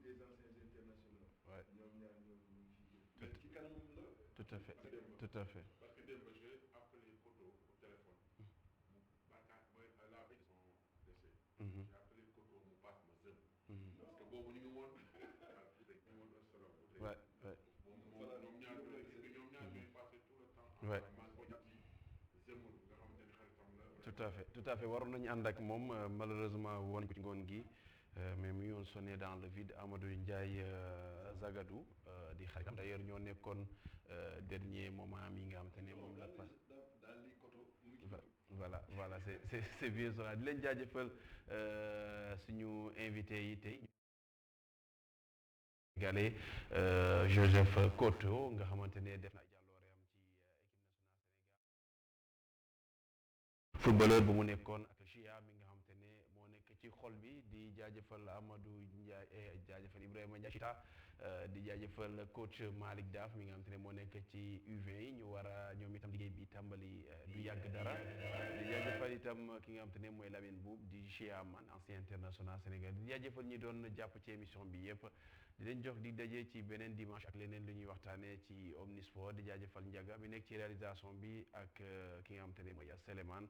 des anciens internationaux ñoom ñaar ñoo ñu fi ci kanamam la tout à fait parce que démb j'ai appelé Koto au téléphone la veille de son décès j'ai appelé Koto mu passe ma zëm parce que boobu ñu ngi woon ñoom ñaar ñooy passé tout le temps tout à fait waroon nañu ànd ak moom malheureusement woon ko ci ngoon gi mais mu ngi woon sonné dans le vide Amadou Ndiaye Zagadou di xaritam d'ailleurs ñoo nekkoon dernier moment mi nga xam te ne moom la pass voilà c'est bien ça di leen jaajëfal suñu invité yi tey Sénégalais Joseph Koto nga xamante ne def na jàlloore am ci équipe nationale footballeur bu mu nekkoon ak Chia mi nga xamante ne moo nekk ci xol bi di jaajëfal Amadou Ndiaye jaajëfal Ibrahima Ndiaye Chita di jaajëfal coach Malick Daf mi nga xamante ne moo nekk ci U20 yi ñu war a ñoom itam liggéey bi tàmbali du yàgg dara di jaajëfal itam ki nga xamante ne mooy Lamine Mboup di Chia man ancien international Sénégal di jaajëfal ñi doon jàpp ci émission bi yëpp di leen jox di daje ci beneen dimanche ak leneen lu ñuy waxtaanee ci Omnisport di jaajëfal Ndiaga bi nekk ci réalisation bi ak ki nga xamante ne mooy Sélémane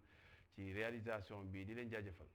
ci réalisation bi di leen jaajëfal